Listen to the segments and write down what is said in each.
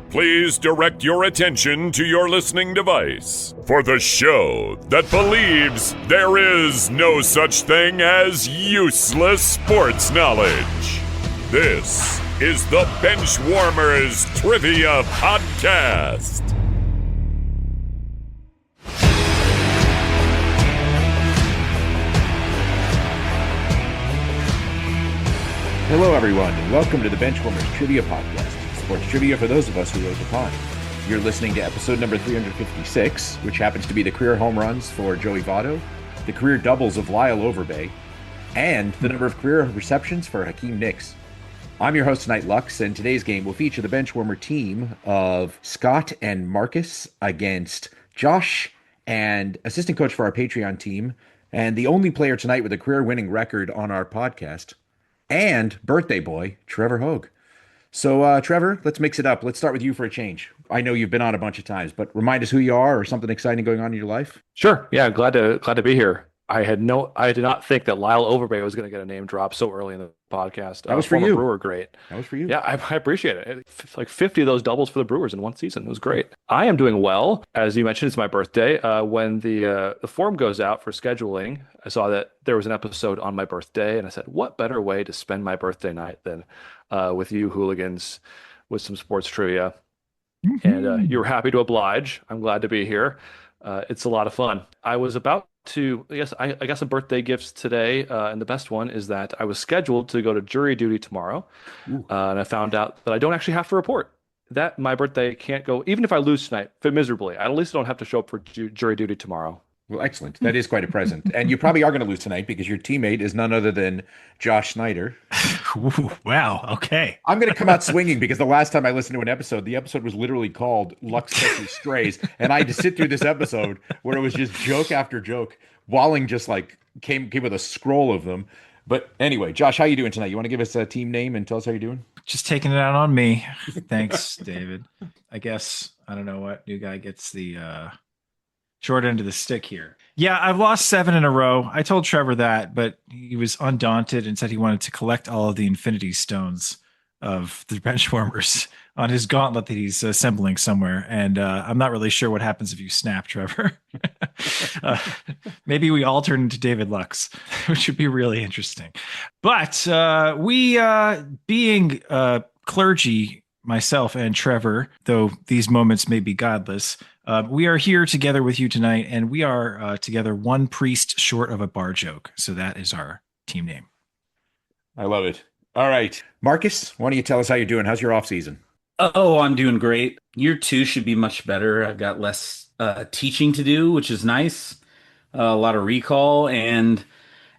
please direct your attention to your listening device for the show that believes there is no such thing as useless sports knowledge. This is the Benchwarmers Trivia Podcast. Hello, everyone, and welcome to the Benchwarmers Trivia Podcast, sports trivia for those of us who rode the pond. You're listening to episode number 356, which happens to be the career home runs for Joey Votto, the career doubles of Lyle Overbay, and the number of career receptions for Hakeem Nicks. I'm your host tonight, Lux, and today's game will feature the Benchwarmer team of Scott and Markkus against Josh and assistant coach for our Patreon team, and the only player tonight with a career-winning record on our podcast, and birthday boy, Trevor Hogg. So, Trevor, let's mix it up. Let's start with you for a change. I know you've been on a bunch of times, but remind us who you are or something exciting going on in your life. Sure. Yeah, glad to be here. I did not think that Lyle Overbay was going to get a name drop so early in the podcast. That was for you. Brewer, great. That was for you. Yeah, I appreciate it. Like 50 of those doubles for the Brewers in one season. It was great. I am doing well. As you mentioned, it's my birthday. When the form goes out for scheduling, I saw that there was an episode on my birthday, and I said, what better way to spend my birthday night than with you hooligans with some sports trivia? Mm-hmm. And you were happy to oblige. I'm glad to be here. It's a lot of fun. I was about to, I guess, some birthday gifts today, and the best one is that I was scheduled to go to jury duty tomorrow, and I found out that I don't actually have to report. That my birthday can't go, even if I lose tonight, miserably. I at least don't have to show up for jury duty tomorrow. Well, excellent. That is quite a present. And you probably are going to lose tonight because your teammate is none other than Josh Snyder. Ooh, wow. Okay. I'm going to come out swinging because the last time I listened to an episode, the episode was literally called Lux Catches Strays. And I had to sit through this episode where it was just joke after joke. Walling just like came with a scroll of them. But anyway, Josh, how you doing tonight? You want to give us a team name and tell us how you're doing? Just taking it out on me. Thanks, David. I guess, I don't know what new guy gets the short end of the stick here. Yeah, I've lost 7 in a row. I told Trevor that, but he was undaunted and said he wanted to collect all of the Infinity Stones of the Benchwarmers on his gauntlet that he's assembling somewhere. And I'm not really sure what happens if you snap, Trevor. Maybe we all turn into David Lux, which would be really interesting. But we, being clergy, myself and Trevor, though these moments may be godless, we are here together with you tonight, and we are together one priest short of a bar joke. So that is our team name. I love it. All right. Markkus, why don't you tell us how you're doing? How's your off season? Oh, I'm doing great. Year 2 should be much better. I've got less teaching to do, which is nice. A lot of recall. And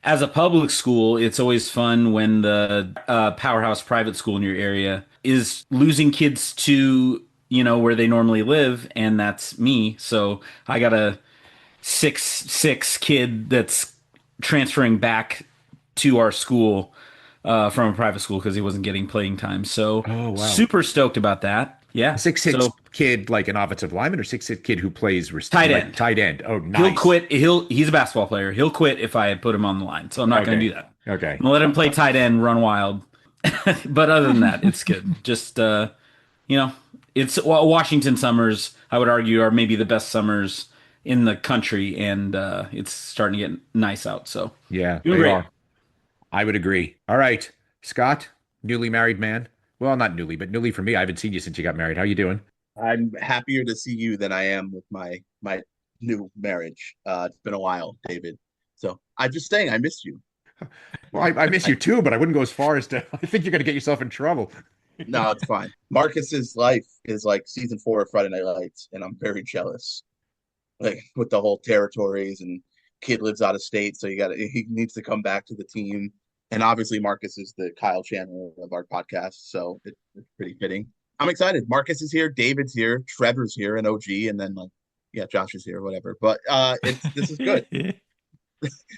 as a public school, it's always fun when the powerhouse private school in your area is losing kids to, where they normally live. And that's me. So I got a 6'6" kid that's transferring back to our school from a private school because he wasn't getting playing time. So super stoked about that. Yeah. 6'6" kid, like an offensive lineman, or 6'6" kid who plays tight end. Tight end. Oh, nice. He'll quit. He's a basketball player. He'll quit if I put him on the line. So I'm not going to do that. Okay. I'm going to let him play tight end, run wild. But other than that, it's good. Just, it's Washington summers, I would argue, are maybe the best summers in the country. And it's starting to get nice out. So yeah, they are. I would agree. All right, Scott, newly married man. Well, not newly, but newly for me. I haven't seen you since you got married. How you doing? I'm happier to see you than I am with my new marriage. It's been a while, David. So I'm just saying I missed you. Well, I miss you too, but I wouldn't go as far as to. I think you're going to get yourself in trouble. No, it's fine. Marcus's life is like season 4 of Friday Night Lights, and I'm very jealous. Like with the whole territories, and kid lives out of state, so he needs to come back to the team. And obviously, Markkus is the Kyle Chandler of our podcast, so it's pretty fitting. I'm excited. Markkus is here, David's here, Trevor's here, and OG, and then Josh is here, whatever. But this is good.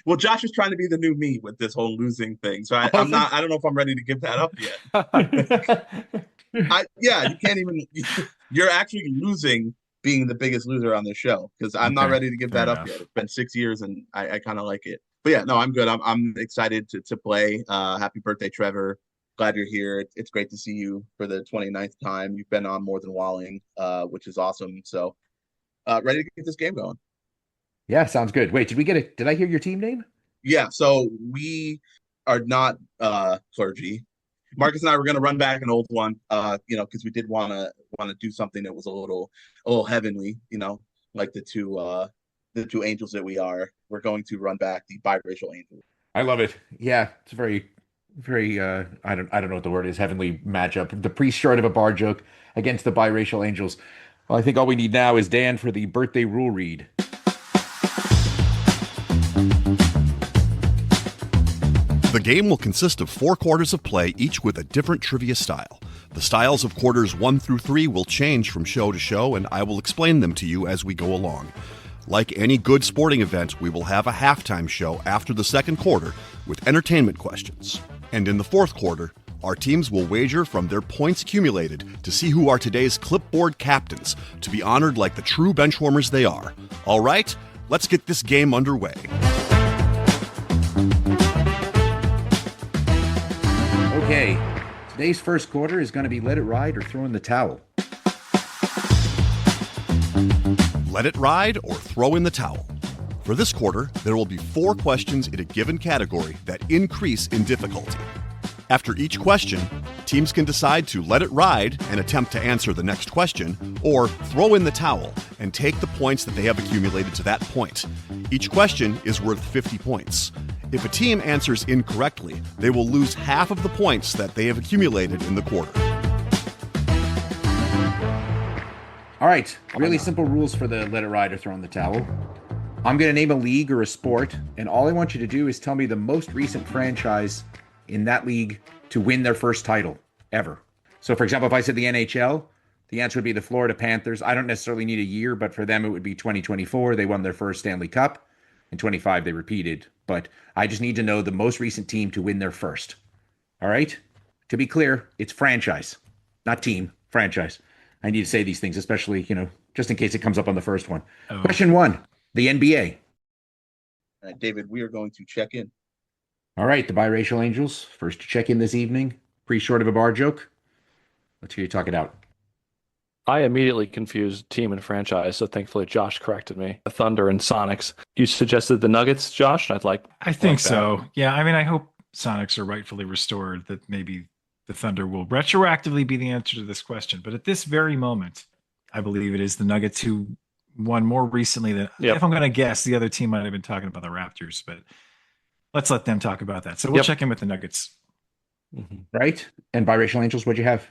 Well, Josh is trying to be the new me with this whole losing thing, so I'm not. I don't know if I'm ready to give that up yet. You can't even. You're actually losing being the biggest loser on this show because I'm not ready to give that up yet. It's been 6 years, and I kind of like it. But yeah, no, I'm good. I'm excited to play. Happy birthday, Trevor. Glad you're here. It's great to see you for the 29th time. You've been on more than Walling, which is awesome. So, ready to get this game going. Yeah, sounds good. Wait, did I hear your team name? Yeah, so we are not clergy. Marcus and I were going to run back an old one, because we did want to do something that was a little heavenly, like the two angels that we are. We're going to run back the biracial angel. I love it. Yeah, it's a very, very I don't know what the word is, heavenly matchup. The priest short of a bar joke against the biracial angels. Well, I think all we need now is Dan for the birthday rule read. The game will consist of 4 quarters of play, each with a different trivia style. The styles of quarters 1 through 3 will change from show to show, and I will explain them to you as we go along. Like any good sporting event, we will have a halftime show after the second quarter with entertainment questions. And in the fourth quarter, our teams will wager from their points accumulated to see who are today's clipboard captains, to be honored like the true benchwarmers they are. All right, let's get this game underway. Okay, today's first quarter is going to be let it ride or throw in the towel. Let it ride or throw in the towel. For this quarter, there will be 4 questions in a given category that increase in difficulty. After each question, teams can decide to let it ride and attempt to answer the next question, or throw in the towel and take the points that they have accumulated to that point. Each question is worth 50 points. If a team answers incorrectly, they will lose half of the points that they have accumulated in the quarter. All right, really simple rules for the let it ride or throw in the towel. I'm going to name a league or a sport, and all I want you to do is tell me the most recent franchise in that league to win their first title ever. So, for example, if I said the NHL, the answer would be the Florida Panthers. I don't necessarily need a year, but for them it would be 2024. They won their first Stanley Cup. In 25, they repeated. But I just need to know the most recent team to win their first. All right? To be clear, it's franchise, not team, franchise. I need to say these things, especially, just in case it comes up on the first one. Oh. Question 1, the NBA. All right, David, we are going to check in. All right, the biracial angels, first to check in this evening. Pretty short of a bar joke. Let's hear you talk it out. I immediately confused team and franchise, so thankfully Josh corrected me. The Thunder and Sonics. You suggested the Nuggets, Josh? I think so. Yeah, I mean, I hope Sonics are rightfully restored, that maybe the Thunder will retroactively be the answer to this question. But at this very moment, I believe it is the Nuggets who won more recently than, if I'm going to guess, the other team might have been talking about the Raptors, but let's let them talk about that. So we'll check in with the Nuggets. Mm-hmm. Right? And biracial angels, what'd you have?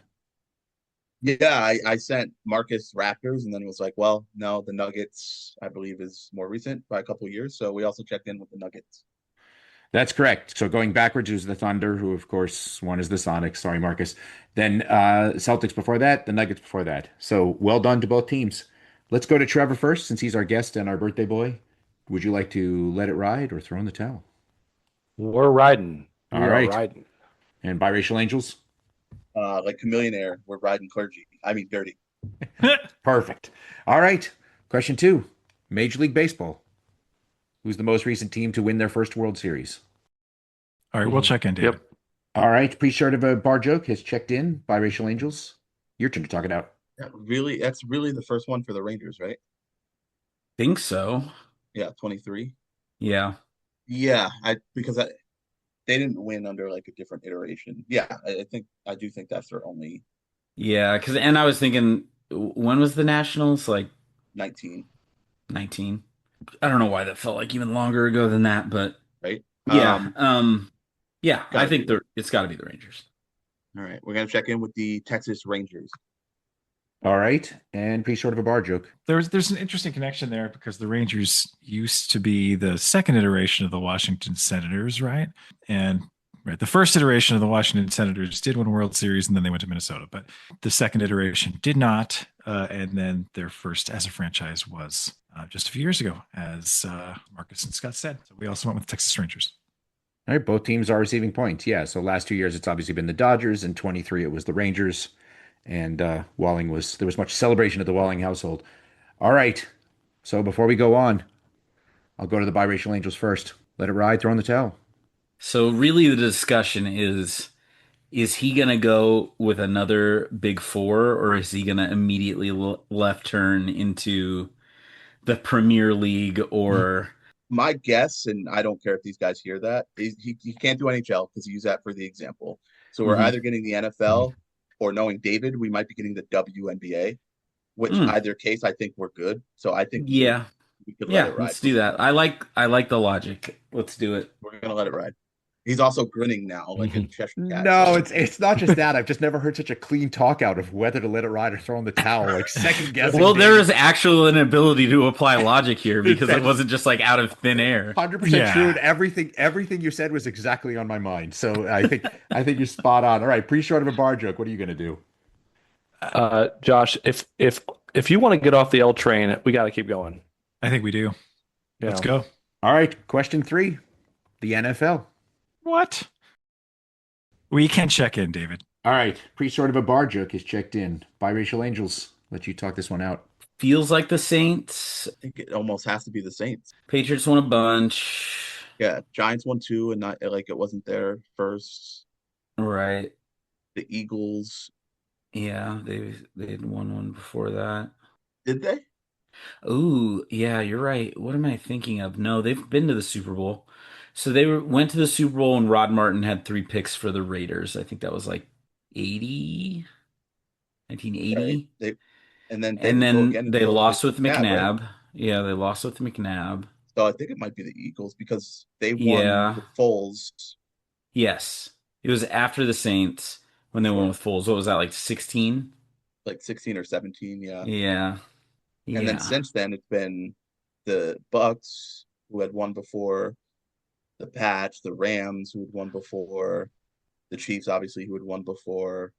Yeah, I sent Marcus Raptors, and then it was like, well, no, the Nuggets, I believe, is more recent by a couple of years. So we also checked in with the Nuggets. That's correct. So going backwards is the Thunder, who, of course, one is the Sonics. Sorry, Marcus. Then Celtics before that, the Nuggets before that. So well done to both teams. Let's go to Trevor first, since he's our guest and our birthday boy. Would you like to let it ride or throw in the towel? We're riding. All right. Riding. And biracial angels? Like Chameleon Air, we're riding Clergy. I mean, dirty. Perfect. All right. Question 2, Major League Baseball. Who's the most recent team to win their first World Series? All right, we'll check in, David. Yep. All right. Pretty short of a bar joke has checked in. Biracial angels. Your turn to talk it out. That's really the first one for the Rangers, right? Think so. Yeah, 23. Yeah. Yeah, because they didn't win under like a different iteration. Yeah, I do think that's their only. Yeah, and I was thinking, when was the Nationals? Like 19. I don't know why that felt like even longer ago than that, but right. Yeah. I think it's got to be the Rangers. All right, we're gonna check in with the Texas Rangers. All right, and pretty short of a bar joke. There's an interesting connection there because the Rangers used to be the second iteration of the Washington Senators, right? And the first iteration of the Washington Senators did win a World Series, and then they went to Minnesota. But the second iteration did not, and then their first as a franchise was just a few years ago, as Marcus and Scott said. So we also went with the Texas Rangers. All right, both teams are receiving points. Yeah, so last 2 years it's obviously been the Dodgers, and 23 it was the Rangers. And there was much celebration at the Walling household. All right. So before we go on, I'll go to the biracial angels first. Let it ride, throw in the towel. So really the discussion is is he going to go with another Big Four, or is he going to immediately left turn into the Premier League or? My guess, and I don't care if these guys hear that, is he can't do NHL because he used that for the example. So we're Mhm. either getting the NFL or, knowing David, we might be getting the WNBA, which Mm. either case I think we're good. So I think Yeah. we could let Yeah, it ride. let's do that. I like the logic. Let's do it. We're gonna let it ride. He's also grinning now, like a Cheshire cat. No, So it's not just that. I've just never heard such a clean talk out of whether to let it ride or throw in the towel, like second guessing. Well, there is actual inability to apply logic here because it wasn't just like out of thin air. 100% true, and everything you said was exactly on my mind. So I think you're spot on. All right, pretty short of a bar joke. What are you gonna do? Josh, if you want to get off the L train, we got to keep going. I think we do. You Let's know. go. All right, question 3, the NFL. What? We can check in, David. All right, pretty short of a bar joke is checked in. Biracial Angels. Let you talk this one out. Feels like the Saints. I think it almost has to be the Saints. Patriots won a bunch. Yeah, Giants won 2, and not like it wasn't their first. Right. The Eagles, Yeah, they had won one before that. did they? Ooh, yeah, you're right. What am I thinking of? No, they've been to the Super Bowl. So went to the Super Bowl and Rod Martin had 3 picks for the Raiders. I think that was like 80, 1980. Right. And then And didn't go then again they until lost with McNabb, right? McNabb. Yeah, they lost with McNabb. So I think it might be the Eagles because they won Yeah. with Foles. Yes. It was after the Saints when they won with Foles. What was that, like 16? Like 16 or 17, yeah. Yeah. And then since then it's been the Bucks, who had won before, the Pats, the Rams, who had won before, the Chiefs, obviously, who had won before,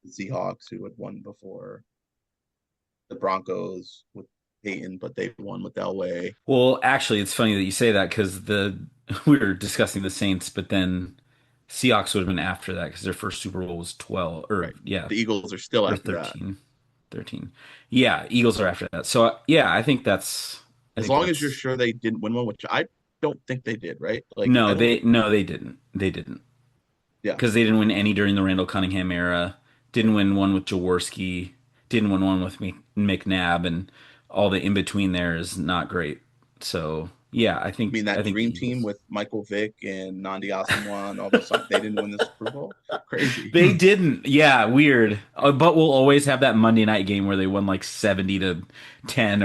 the Seahawks, who had won before, the Broncos with Peyton, but they won with Elway. Well, actually, it's funny that you say that because we were discussing the Saints, but then Seahawks would have been after that because their first Super Bowl was 12, or Right. yeah, The Eagles are still or after 13. 13. Yeah, Eagles are after that. So yeah, I think that's as long as you're sure they didn't win one, which I don't think they did, right? Like no, they didn't. They didn't. Yeah. Because they didn't win any during the Randall Cunningham era. Didn't win one with Jaworski. Didn't win one with McNabb, and all the in between there is not great. So yeah, I think. I mean, that think dream the team Eagles. with Michael Vick and Nandi Asamoah and all those, they didn't win the Super Bowl. Crazy. They didn't. Yeah, weird. But we'll always have that Monday night game where they won like 70-10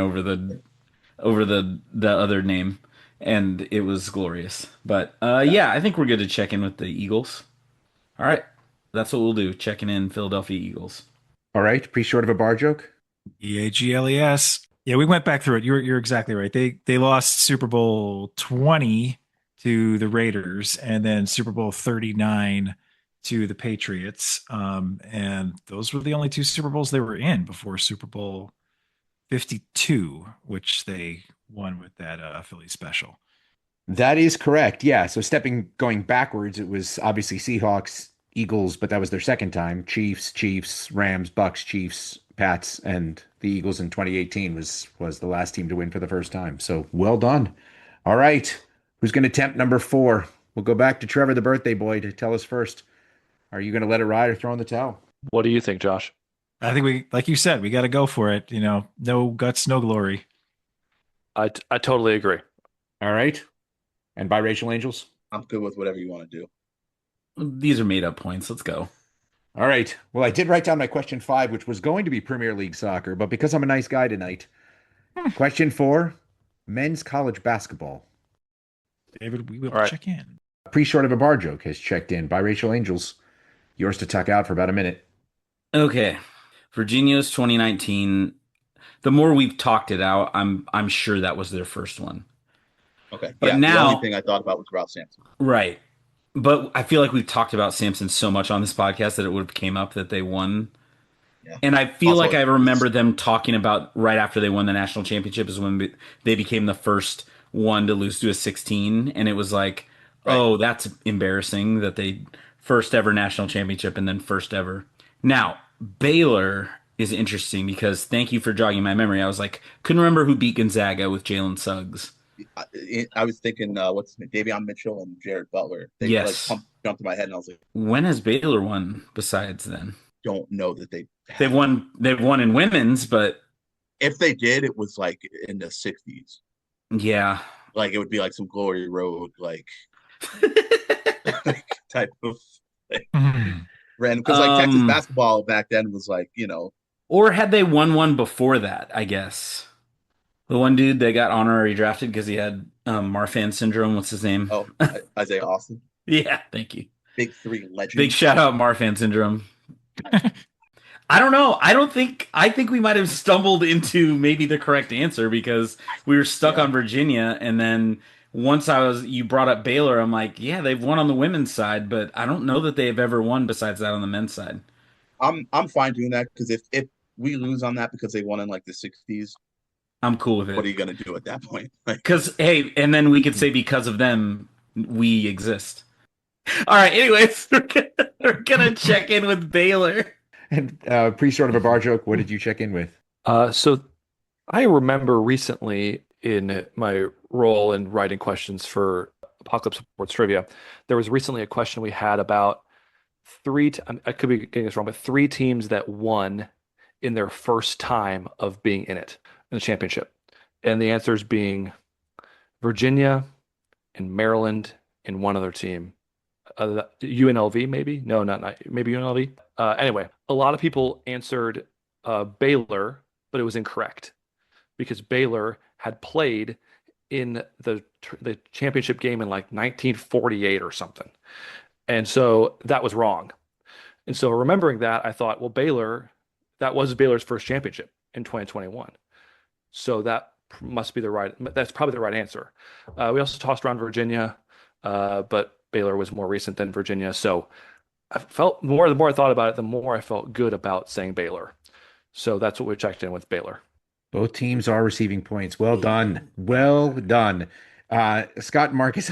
over the other name, and it was glorious. But yeah, I think we're good to check in with the Eagles. All right, that's what we'll do. Checking in Philadelphia Eagles. All right, pretty short of a bar joke. EAGLES. Yeah, we went back through it. You're exactly right. They lost Super Bowl 20 to the Raiders, and then Super Bowl 39 to the Patriots. And those were the only 2 Super Bowls they were in before Super Bowl 52, which they won with that Philly special. That is correct. Yeah. So going backwards, it was obviously Seahawks, Eagles, but that was their second time. Chiefs, Rams, Bucks, Chiefs, Pats, and the Eagles in 2018 was the last team to win for the first time. So well done. All right. Who's going to attempt number 4? We'll go back to Trevor, the birthday boy, to tell us first. Are you going to let it ride or throw in the towel? What do you think, Josh? I think like you said, we got to go for it. No guts, no glory. I totally agree. All right. And biracial angels? I'm good with whatever you want to do. These are made up points. Let's go. All right. Well, I did write down my question 5, which was going to be Premier League soccer, but because I'm a nice guy tonight, question 4, men's college basketball. David, we will check in. Pretty short of a bar joke has checked in. Biracial angels, yours to tuck out for about a minute. Okay. Virginia's 2019. The more we've talked it out, I'm sure that was their first one. Okay. But yeah, now, the only thing I thought about was Ralph Sampson. Right. But I feel like we've talked about Sampson so much on this podcast that it would have came up that they won. Yeah. And I feel Also, like I remember them talking about right after they won the national championship is when they became the first one to lose to a 16. And it was like, right. Oh, that's embarrassing that they first ever national championship and then first ever. Now, Baylor is interesting because thank you for jogging my memory. I was like, couldn't remember who beat Gonzaga with Jalen Suggs. I was thinking, what's his name? Davion Mitchell and Jared Butler. They Yes. jumped in my head, and I was like, When has Baylor won besides then? don't know that they They've have. won. They've won in women's, but If they did, it was like in the '60s. yeah. Like it would be like some Glory Road like type of like, random. Because like Texas basketball back then was like Or had they won one before that? I guess the one dude that got honorary drafted because he had Marfan Syndrome. What's his name? oh Isaiah Austin, Yeah, thank you. Big Three legend. Big shout out Marfan Syndrome. I don't know. I think we might have stumbled into maybe the correct answer because we were stuck on Virginia, and then once you brought up Baylor, I'm like, yeah, they've won on the women's side, but I don't know that they've ever won besides that on the men's side. I'm fine doing that because if we lose on that because they won in like the '60s, I'm cool with it. what are you gonna do at that point? Because hey, and then we could say because of them, we exist. All right. Anyways, we're gonna check in with Baylor. And pre-sort of a bar joke, what did you check in with? So I remember recently in my role in writing questions for Apocalypse Sports Trivia, there was recently a question we had about I could be getting this wrong, but 3 teams that won in their first time of being in the championship. And the answers being Virginia and Maryland and one other team. UNLV, maybe? No, not maybe UNLV. Anyway, a lot of people answered Baylor, but it was incorrect because Baylor had played in the championship game in like 1948 or something. And so that was wrong. And so remembering that, I thought, well, that was Baylor's first championship in 2021. So that's probably the right answer. We also tossed around Virginia, but Baylor was more recent than Virginia. So I felt the more I thought about it, the more I felt good about saying Baylor. So that's what we checked in with Baylor. Both teams are receiving points. Well done. Well done. Scott and Markkus,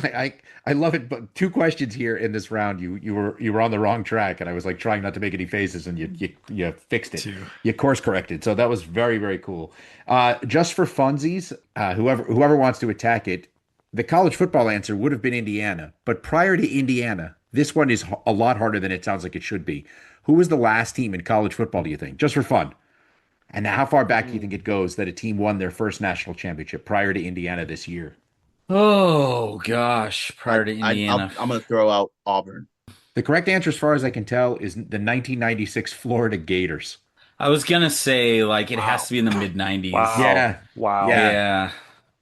I love it. But 2 questions here in this round. You were on the wrong track, and I was like trying not to make any faces, and you fixed it. You course corrected. So that was very, very cool. Just for funsies, whoever wants to attack it, the college football answer would have been Indiana. But prior to Indiana, this one is a lot harder than it sounds like it should be. Who was the last team in college football, do you think? Just for fun. And how far back do you think it goes that a team won their first national championship prior to Indiana this year? Oh, gosh. Prior to Indiana. I'm going to throw out Auburn. The correct answer, as far as I can tell, is the 1996 Florida Gators. I was going to say, like, it has to be in the mid-90s. Wow. Yeah. Wow. Yeah.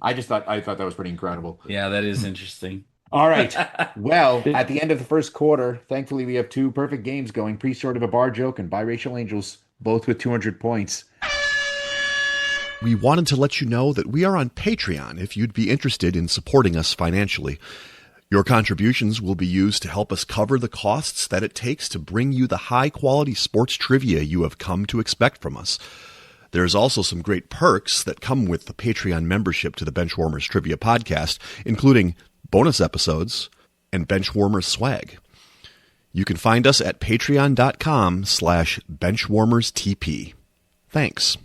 I thought that was pretty incredible. Yeah, that is interesting. All right. Well, at the end of the first quarter, thankfully we have 2 perfect games going. Pre-sort of a bar joke and biracial angels, both with 200 points. We wanted to let you know that we are on Patreon if you'd be interested in supporting us financially. Your contributions will be used to help us cover the costs that it takes to bring you the high-quality sports trivia you have come to expect from us. There's also some great perks that come with the Patreon membership to the Benchwarmers Trivia Podcast, including bonus episodes and Benchwarmers swag. You can find us at patreon.com/benchwarmerstp. Thanks.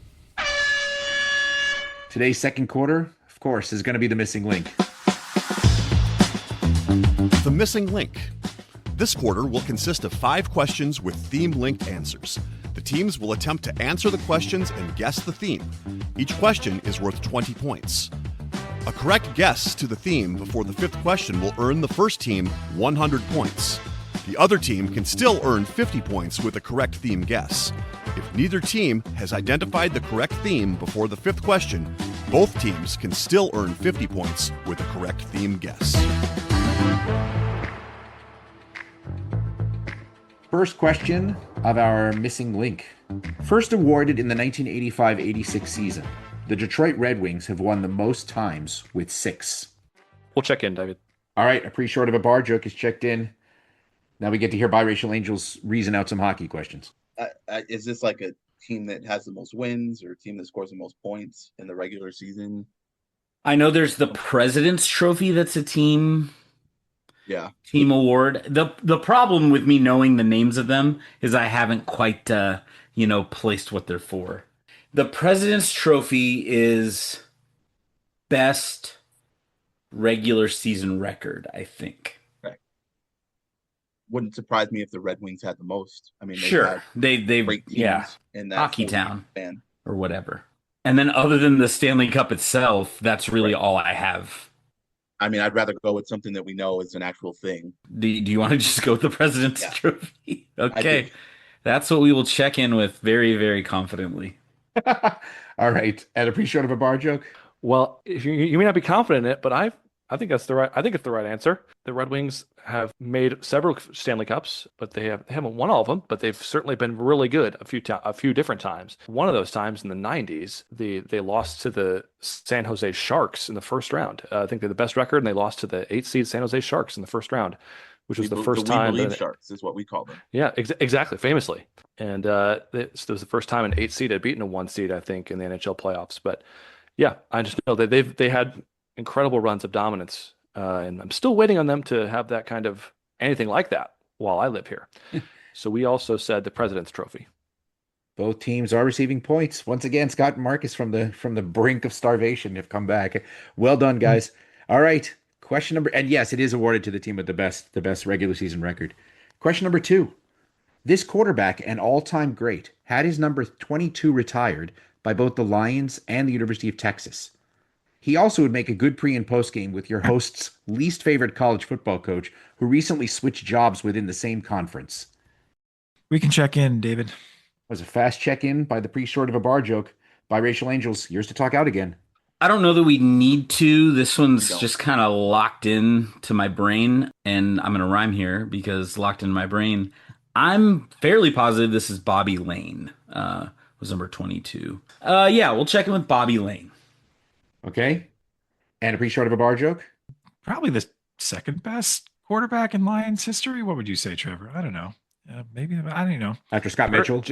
Today's second quarter, of course, is going to be the missing link. The missing link. This quarter will consist of 5 questions with theme-linked answers. The teams will attempt to answer the questions and guess the theme. Each question is worth 20 points. A correct guess to the theme before the 5th question will earn the first team 100 points. The other team can still earn 50 points with a correct theme guess. If neither team has identified the correct theme before the 5th question, both teams can still earn 50 points with a correct theme guess. First question of our missing link. First awarded in the 1985-86 season, the Detroit Red Wings have won the most times with 6. We'll check in, David. All right, a pre-short of a bar joke is checked in. Now we get to hear biracial angels reason out some hockey questions. Is this like a team that has the most wins or a team that scores the most points in the regular season? I know there's the President's Trophy that's a team award. The problem with me knowing the names of them is I haven't quite placed what they're for. The President's Trophy is best regular season record, I think. Right. Wouldn't surprise me if the Red Wings had the most. I mean, Sure. They've great teams yeah, in that Hockey whole Town span. or whatever. And then other than the Stanley Cup itself, that's really Right. all I have. I mean, I'd rather go with something that we know is an actual thing. Do you want to just go with the President's Yeah. Trophy? I Okay. do. That's what we will check in with very, very confidently. All right. And a pre-short of a bar joke? Well, if you may not be confident in it, but I think that's the right. I think it's the right answer. The Red Wings have made several Stanley Cups, but they haven't won all of them. But they've certainly been really good a few different times. One of those times in the '90s, they lost to the San Jose Sharks in the first round. I think they're the best record, and they lost to the 8th seed San Jose Sharks in the first round, which was the first time. We believe Sharks is what we call them. Yeah, exactly, famously. And this was the first time an 8 seed had beaten a 1 seed, I think, in the NHL playoffs. But yeah, I just know that they had incredible runs of dominance, and I'm still waiting on them to have that kind of anything like that while I live here. So we also said the President's Trophy. Both teams are receiving points. Once again, Scott and Markkus from the brink of starvation have come back. Well done, guys. All right. Question number, and yes, it is awarded to the team with the best regular season record. Question number 2. This quarterback, an all-time great, had his number 22 retired by both the Lions and the University of Texas. He also would make a good pre and post game with your host's least favorite college football coach, who recently switched jobs within the same conference. We can check in, David. Was a fast check-in by the pre-short of a bar joke. Biracial Angels, yours to talk out again. I don't know that we need to. This We one's don't. just kind of locked in to my brain, and I'm going to rhyme here because locked in my brain. I'm fairly positive this is Bobby Lane. Was number 22. Yeah, we'll check in with Bobby Lane. Okay. And a pre-short of a bar joke? Probably the second best quarterback in Lions history. What would you say, Trevor? I don't know. Maybe I don't know. After Scott Mitchell?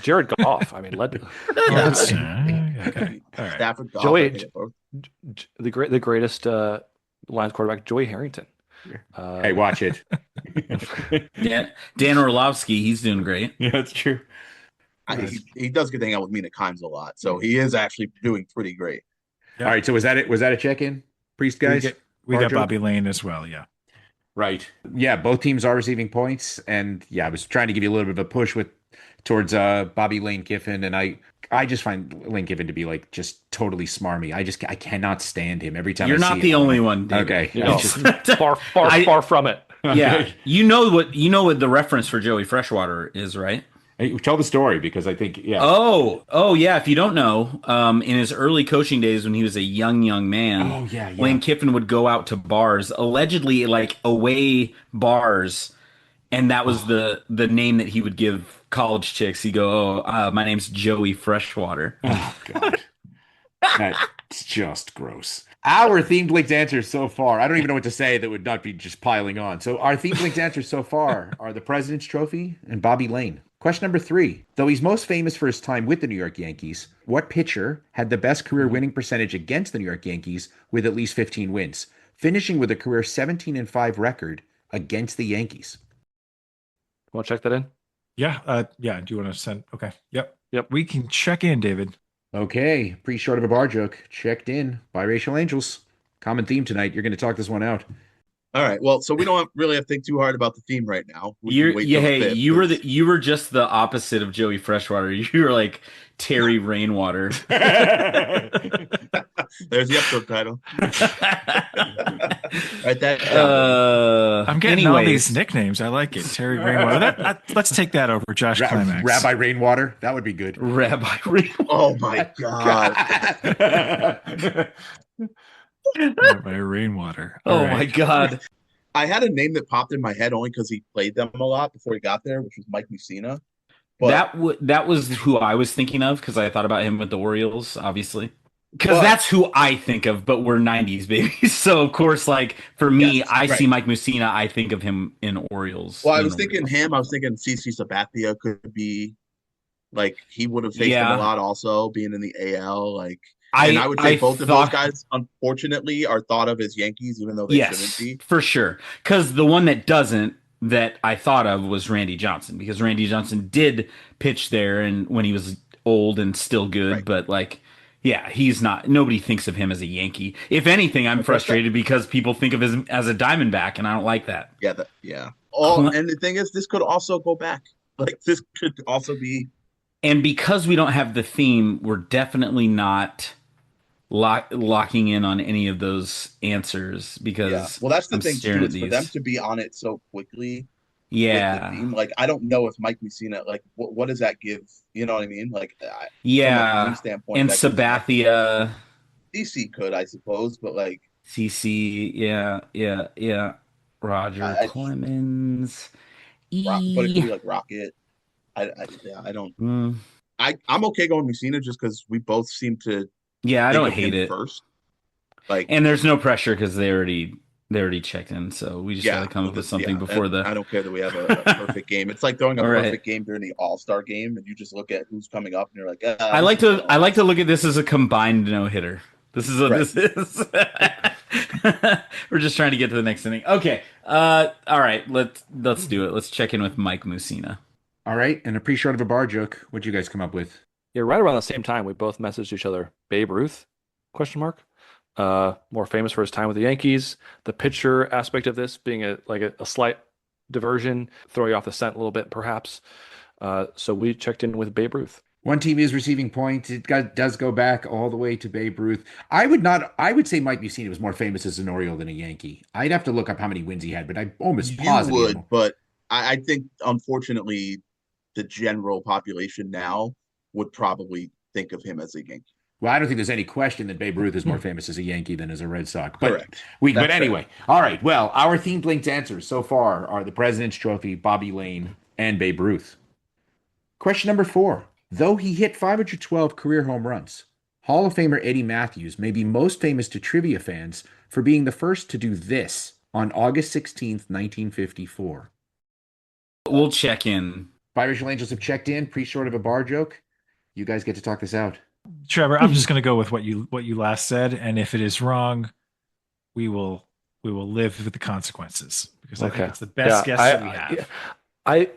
Jared Goff. I mean, led Okay. All right. Stafford, Goff, Joey- I think, both. the greatest Lions quarterback, Joey Harrington. Hey, watch it. Dan Orlovsky, he's doing great. Yeah, that's true. He does get to hang out with Mina Kimes a lot, so he is actually doing pretty great. Yeah. All right, so was that it? Was that a check-in, Priest guys? We Bar got joke? Bobby Lane as well. Yeah. Right. Yeah, both teams are receiving points, and yeah, I was trying to give you a little bit of a push towards Bobby Lane Kiffin, and I just find Lane Kiffin to be like just totally smarmy. I cannot stand him every time. You're I not see the him. only one, David. Okay. No, far from it. Yeah, you know what the reference for Joey Freshwater is, right? Hey, tell the story because I think Oh yeah. If you don't know, in his early coaching days when he was a young man, Oh, yeah. Lane Kiffin would go out to bars, allegedly like away bars, and that was the name that he would give college chicks. He'd go, my name's Joey Freshwater. Oh God, that's just gross. Our themed linked answers so far, I don't even know what to say that would not be just piling on. So our themed linked answers so far are the President's Trophy and Bobby Lane. Question number 3. Though he's most famous for his time with the New York Yankees, what pitcher had the best career winning percentage against the New York Yankees with at least 15 wins, finishing with a career 17-5 record against the Yankees? Want to check that in? Yeah. Yeah. Do you want to send? Okay. Yep. Yep. We can check in, David. Okay, pretty short of a bar joke. Checked in. Biracial Angels. Common theme tonight. You're going to talk this one out. All right. Well, so we don't really have to think too hard about the theme right now. We can wait till the fifth, You were just the opposite of Joey Freshwater. You were like Terry Rainwater. There's the episode title. Write that down. I'm getting all these nicknames. I like it. Terry Rainwater. Let's take that over, Josh Climax. Rabbi Rainwater. That would be good. Rabbi Rainwater. Oh my God. Rabbi Rainwater. Oh my God. I had a name that popped in my head only because he played them a lot before he got there, which was Mike Mussina. But That was who I was thinking of because I thought about him with the Orioles, obviously. Because that's who I think of, but we're 90s babies. So, of course, like, for me, I see Mike Mussina, I think of him in Orioles. Well, I was thinking him. I was thinking CC Sabathia could be, like, he would have faced him a lot also, being in the AL. Like, and I would say both of those guys, unfortunately, are thought of as Yankees, even though they shouldn't be. For sure. Because the one that doesn't, that I thought of was Randy Johnson, because Randy Johnson did pitch there and when he was old and still good, but, like, Yeah, he's not. Nobody thinks of him as a Yankee. If anything, I'm frustrated because people think of him as a Diamondback, and I don't like that. Yeah. All and the thing is, this could also go back. Like this could also be. And because we don't have the theme, we're definitely not locking in on any of those answers because Well, that's the I'm thing staring too. at Is for them these. to be on it so quickly with the Yeah, theme. Like I don't know if Mike Messina. Like what does that give? You know what I mean? Like from a theme yeah, standpoint, and that gives nothing. Sabathia, DC could, I suppose, but like CC, yeah, Roger I Clemens, but it could E. be like Rocket. Yeah, I don't. Mm, I'm okay going Messina just because we both seem to yeah, I think don't of hate him it, first. Like and there's no pressure because they already checked in, so we just got to come up with something before and the. I don't care that we have a perfect game. It's like throwing a All right. perfect game during the All-Star game, and you just look at who's coming up, and you're like, I this like is to gonna I like to last. look at this as a combined no hitter. This is what Right. this is. We're just trying to get to the next inning. Okay. All right. Let's do it. Let's check in with Mike Musina. All right, and a pre-short of a bar joke. What'd you guys come up with? Yeah, right around the same time, we both messaged each other. Babe Ruth? Question mark. More famous for his time with the Yankees. The pitcher aspect of this being a slight diversion, throwing you off the scent a little bit, perhaps. So we checked in with Babe Ruth. One team is receiving points. Does go back all the way to Babe Ruth. I would not. I would say Mike Mussina was more famous as an Oriole than a Yankee. I'd have to look up how many wins he had, but I'm almost You positive. would, but I think unfortunately the general population now would probably think of him as a Yankee. Well, I don't think there's any question that Babe Ruth is more famous as a Yankee than as a Red Sox. But Correct. but That's anyway, all right. Well, our themed linked answers so far are the President's Trophy, Bobby Lane, and Babe Ruth. Question number 4. Though he hit 512 career home runs, Hall of Famer Eddie Matthews may be most famous to trivia fans for being the first to do this on August 16th, 1954. We'll check in. Biracial Angels have checked in, pre-short of a bar joke. You guys get to talk this out. Trevor, I'm just going to go with what you last said, and if it is wrong, we will live with the consequences because I think it's the best guess that we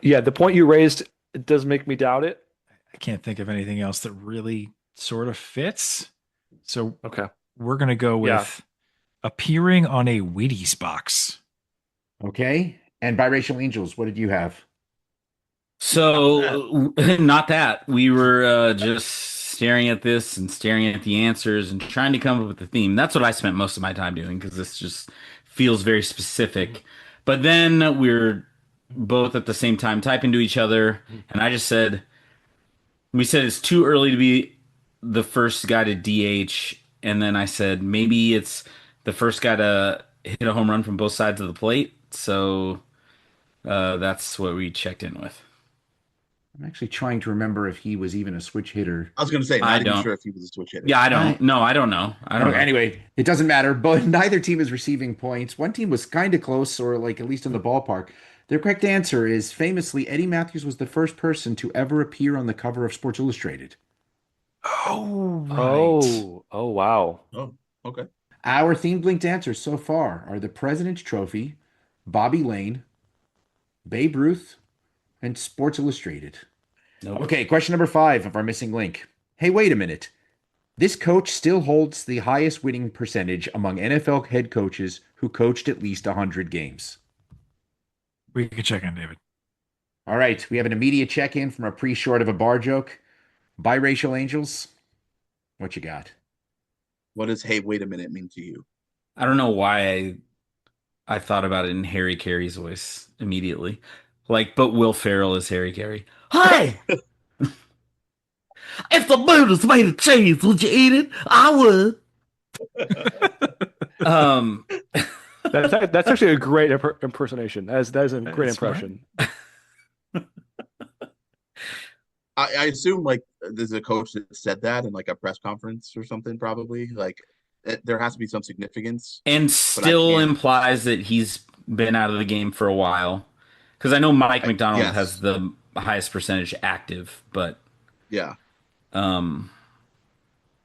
have. The point you raised, it does make me doubt it. I can't think of anything else that really sort of fits. So Okay. we're going to go with appearing on a Wheaties box. Okay. And Biracial Angels, what did you have? So not that. We were just staring at this and staring at the answers and trying to come up with the theme. That's what I spent most of my time doing because this just feels very specific. But then we're both at the same time typing to each other, and I just said, we said it's too early to be the first guy to DH, and then I said maybe it's the first guy to hit a home run from both sides of the plate. So that's what we checked in with. I'm actually trying to remember if he was even a switch hitter. I was going to say, I not even don't. sure if he was a switch hitter. Yeah, I don't. No, I don't know. I don't know. Anyway, it doesn't matter. But neither team is receiving points. One team was kind of close, or like at least in the ballpark. The correct answer is famously, Eddie Matthews was the first person to ever appear on the cover of Sports Illustrated. Oh, right. Oh, wow. Oh, okay. Our themed linked answers so far are the President's Trophy, Bobby Lane, Babe Ruth, and Sports Illustrated. Nope. Okay, question number 5 of our missing link. Hey, wait a minute. This coach still holds the highest winning percentage among NFL head coaches who coached at least 100 games. We can check in, David. All right, we have an immediate check-in from a pre-short of a bar joke. Biracial Angels, what you got? What does "Hey, wait a minute" mean to you? I don't know why I thought about it in Harry Carey's voice immediately. But Will Ferrell is Harry Carey. Hi! If the moon was made of cheese, would you eat it? I would. That's actually a great impersonation. That is a great impression. I assume like there's a coach that said that in like a press conference or something, probably. Like there has to be some significance. And still implies that he's been out of the game for a while. Because I know Mike McDonald has the highest percentage active, but yeah.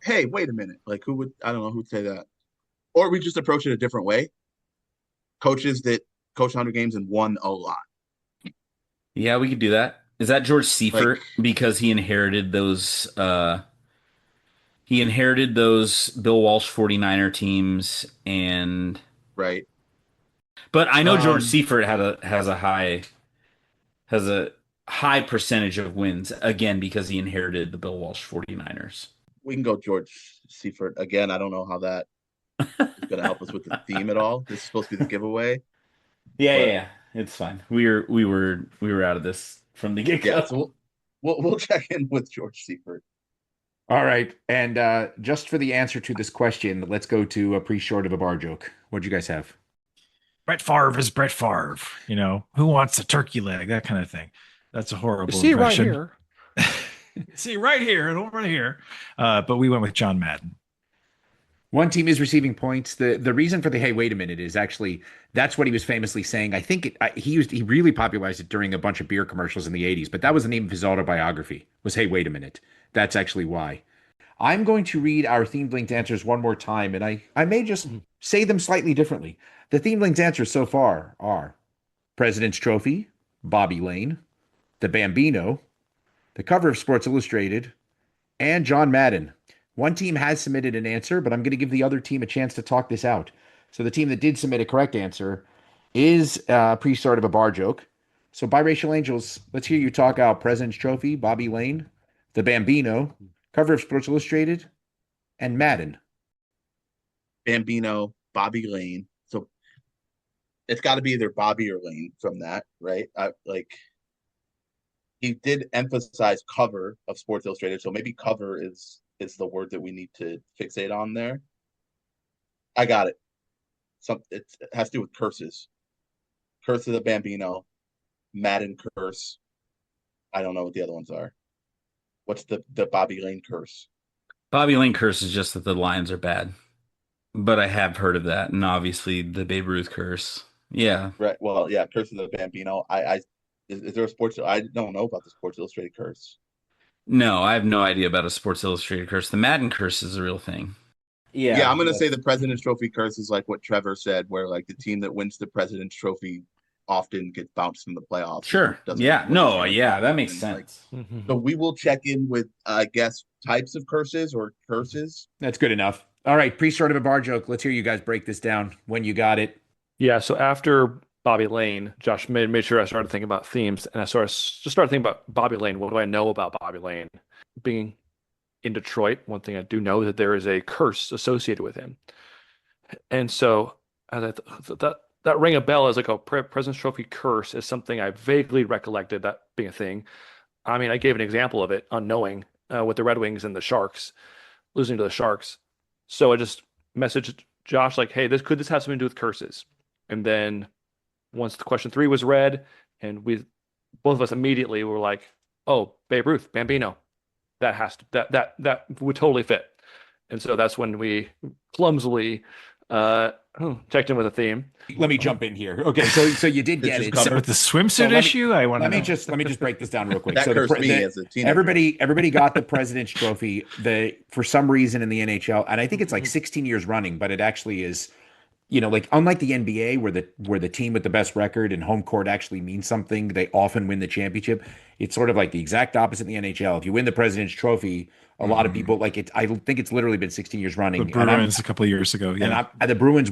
Hey, wait a minute. Like I don't know who'd say that. Or we just approach it a different way. Coaches that coached 100 games and won a lot. Yeah, we could do that. Is that George Seifert because he inherited those He inherited those Bill Walsh 49er teams, Right. but I know George Seifert has a high percentage of wins again because he inherited the Bill Walsh 49ers. We can go George Seifert again. I don't know how that is going to help us with the theme at all. This is supposed to be the giveaway. Yeah, it's fine. We were out of this from the get-go. Yeah, so we'll check in with George Seifert. All right. And just for the answer to this question, let's go to a pre-short of a bar joke. What'd you guys have? Brett Favre is Brett Favre. You know, who wants a turkey leg? That kind of thing. That's a horrible impression. Right here. See right here and over here. But we went with John Madden. One team is receiving points. The reason for the hey wait a minute is actually that's what he was famously saying. I think he really popularized it during a bunch of beer commercials in the 80s, but that was the name of his autobiography. Was hey wait a minute. That's actually why. I'm going to read our themed linked answers one more time, and I may just say them slightly differently. The themed linked answers so far are President's Trophy, Bobby Lane, the Bambino, the cover of Sports Illustrated, and John Madden. One team has submitted an answer, but I'm going to give the other team a chance to talk this out. So the team that did submit a correct answer is pre-start of a bar joke. So Biracial Angels, let's hear you talk out President's Trophy, Bobby Lane, the Bambino, cover of Sports Illustrated, and Madden. Bambino, Bobby Lane. So it's got to be either Bobby or Lane from that, right? He did emphasize cover of Sports Illustrated, so maybe cover is the word that we need to fixate on there. I got it. It has to do with curses. Curse of the Bambino, Madden curse. I don't know what the other ones are. What's the Bobby Lane curse? Bobby Lane curse is just that the Lions are bad. But I have heard of that, and obviously the Babe Ruth curse. Yeah. Right. Well, yeah, curse of the Bambino. Is there a sports? I don't know about the Sports Illustrated curse. No, I have no idea about a Sports Illustrated curse. The Madden curse is a real thing. Yeah, I'm gonna say the President's Trophy curse is like what Trevor said, where like the team that wins the President's Trophy often gets bounced from the playoffs. Sure. Yeah. No. Yeah, that makes sense. So we will check in with, I guess, types of curses or curses. That's good enough. All right, pre-start of a bar joke. Let's hear you guys break this down when you got it. Yeah, so after Bobby Lane, Josh made sure I started thinking about themes, and I just started thinking about Bobby Lane. What do I know about Bobby Lane? Being in Detroit, one thing I do know is that there is a curse associated with him. And so as I that rang a bell as like a President's Trophy curse is something I vaguely recollected that being a thing. I mean, I gave an example of it unknowing with the Red Wings and the Sharks, losing to the Sharks. So I just messaged Josh like, hey, could this have something to do with curses? And then once the question 3 was read, and both of us immediately were like, oh, Babe Ruth, Bambino. That would totally fit. And so that's when we clumsily checked in with a theme. Let me jump in here. Okay, so you did get it. With the swimsuit issue, I want to. Let me just break this down real quick. That so cursed me as a teenager. Everybody got the President's Trophy. For some reason in the NHL, and I think it's like 16 years running, but it actually is. You know, like unlike the NBA, where the team with the best record and home court actually means something, they often win the championship. It's sort of like the exact opposite in the NHL. If you win the President's Trophy, a lot of people like it. I think it's literally been 16 years running. The Bruins a couple of years ago, yeah. And the Bruins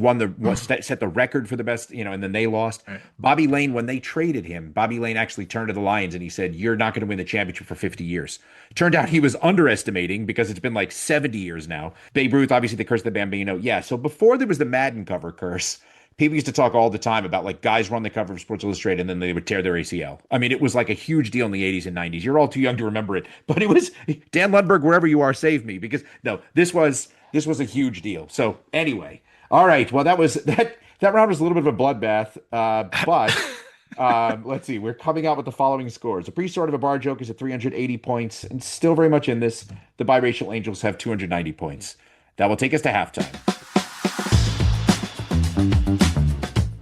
set the record for the best, and then they lost. Right. Bobby Lane, when they traded him, Bobby Lane actually turned to the Lions and he said, "You're not going to win the championship for 50 years." Turned out he was underestimating because it's been like 70 years now. Babe Ruth, obviously the curse of the Bambino. Yeah, so before there was the Madden cover curse, people used to talk all the time about like guys run the cover of Sports Illustrated and then they would tear their ACL. I mean, it was like a huge deal in the 80s and 90s. You're all too young to remember it, but it was Dan Lundberg, wherever you are, save me, because no, this was a huge deal. So anyway, all right. Well, that round was a little bit of a bloodbath, but let's see. We're coming out with the following scores. The pre-start of a bar joke is at 380 points and still very much in this. The Biracial Angels have 290 points. That will take us to halftime.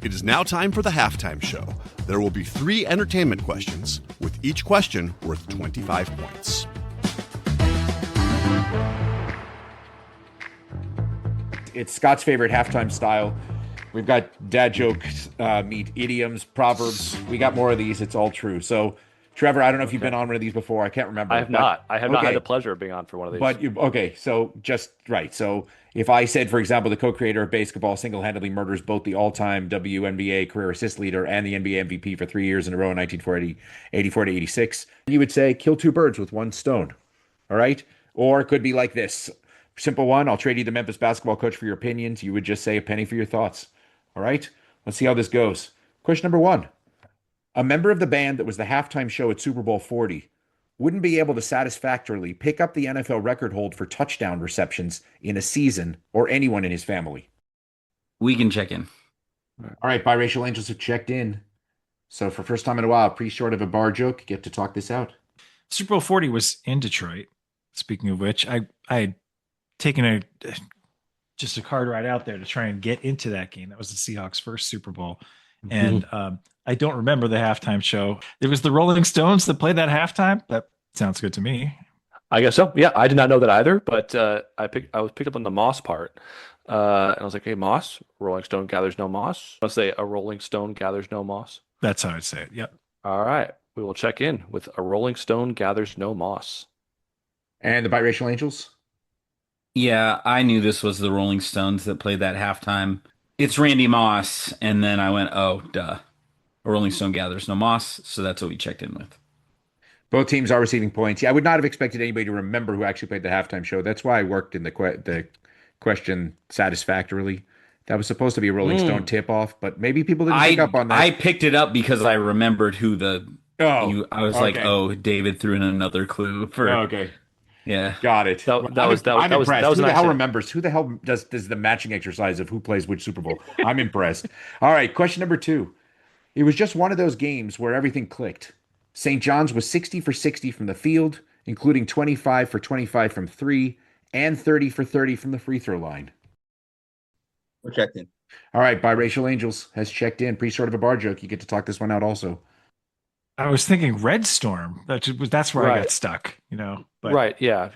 It is now time for the halftime show. There will be 3 entertainment questions, with each question worth 25 points. It's Scott's favorite halftime style. We've got dad jokes, meet idioms, proverbs. We got more of these. It's all true. So Trevor, I don't know if you've been on one of these before. I can't remember. I have not. I have not had the pleasure of being on for one of these. But so just right. So if I said, for example, the co-creator of basketball single-handedly murders both the all-time WNBA career assist leader and the NBA MVP for 3 years in a row in 1984 to 86, you would say kill two birds with one stone. All right? Or it could be like this. Simple one, I'll trade you the Memphis basketball coach for your opinions. You would just say a penny for your thoughts. All right? Let's see how this goes. Question number 1. A member of the band that was the halftime show at Super Bowl 40 wouldn't be able to satisfactorily pick up the NFL record hold for touchdown receptions in a season, or anyone in his family. We can check in. All right, biracial angels have checked in. So for first time in a while, pretty short of a bar joke, get to talk this out. Super Bowl 40 was in Detroit. Speaking of which, I had taken just a card ride out there to try and get into that game. That was the Seahawks' first Super Bowl. And I don't remember the halftime show. It was the Rolling Stones that played that halftime. That sounds good to me. I guess so. Yeah, I did not know that either, but I was picked up on the moss part. And I was like, hey, moss, Rolling Stone gathers no moss. I'll say a Rolling Stone gathers no moss. That's how I'd say it. Yep. All right. We will check in with a Rolling Stone gathers no moss. And the biracial angels? Yeah, I knew this was the Rolling Stones that played that halftime. It's Randy Moss. And then I went, oh, duh. A Rolling Stone gathers no moss. So that's what we checked in with. Both teams are receiving points. Yeah, I would not have expected anybody to remember who actually played the halftime show. That's why I worked in the question satisfactorily. That was supposed to be a Rolling Stone tip-off, but maybe people didn't pick up on that. I picked it up because I remembered who I was like, oh, David threw in another clue for. Okay. Yeah. Got it. I'm impressed. Who the hell remembers? Who the hell does the matching exercise of who plays which Super Bowl? I'm impressed. All right, question number 2. It was just one of those games where everything clicked. St. John's was 60 for 60 from the field, including 25 for 25 from 3 and 30 for 30 from the free throw line. We're checked in. All right, Biracial Angels has checked in. Pretty short of a bar joke. You get to talk this one out also. I was thinking Red Storm. That's where I got stuck, But right, yeah.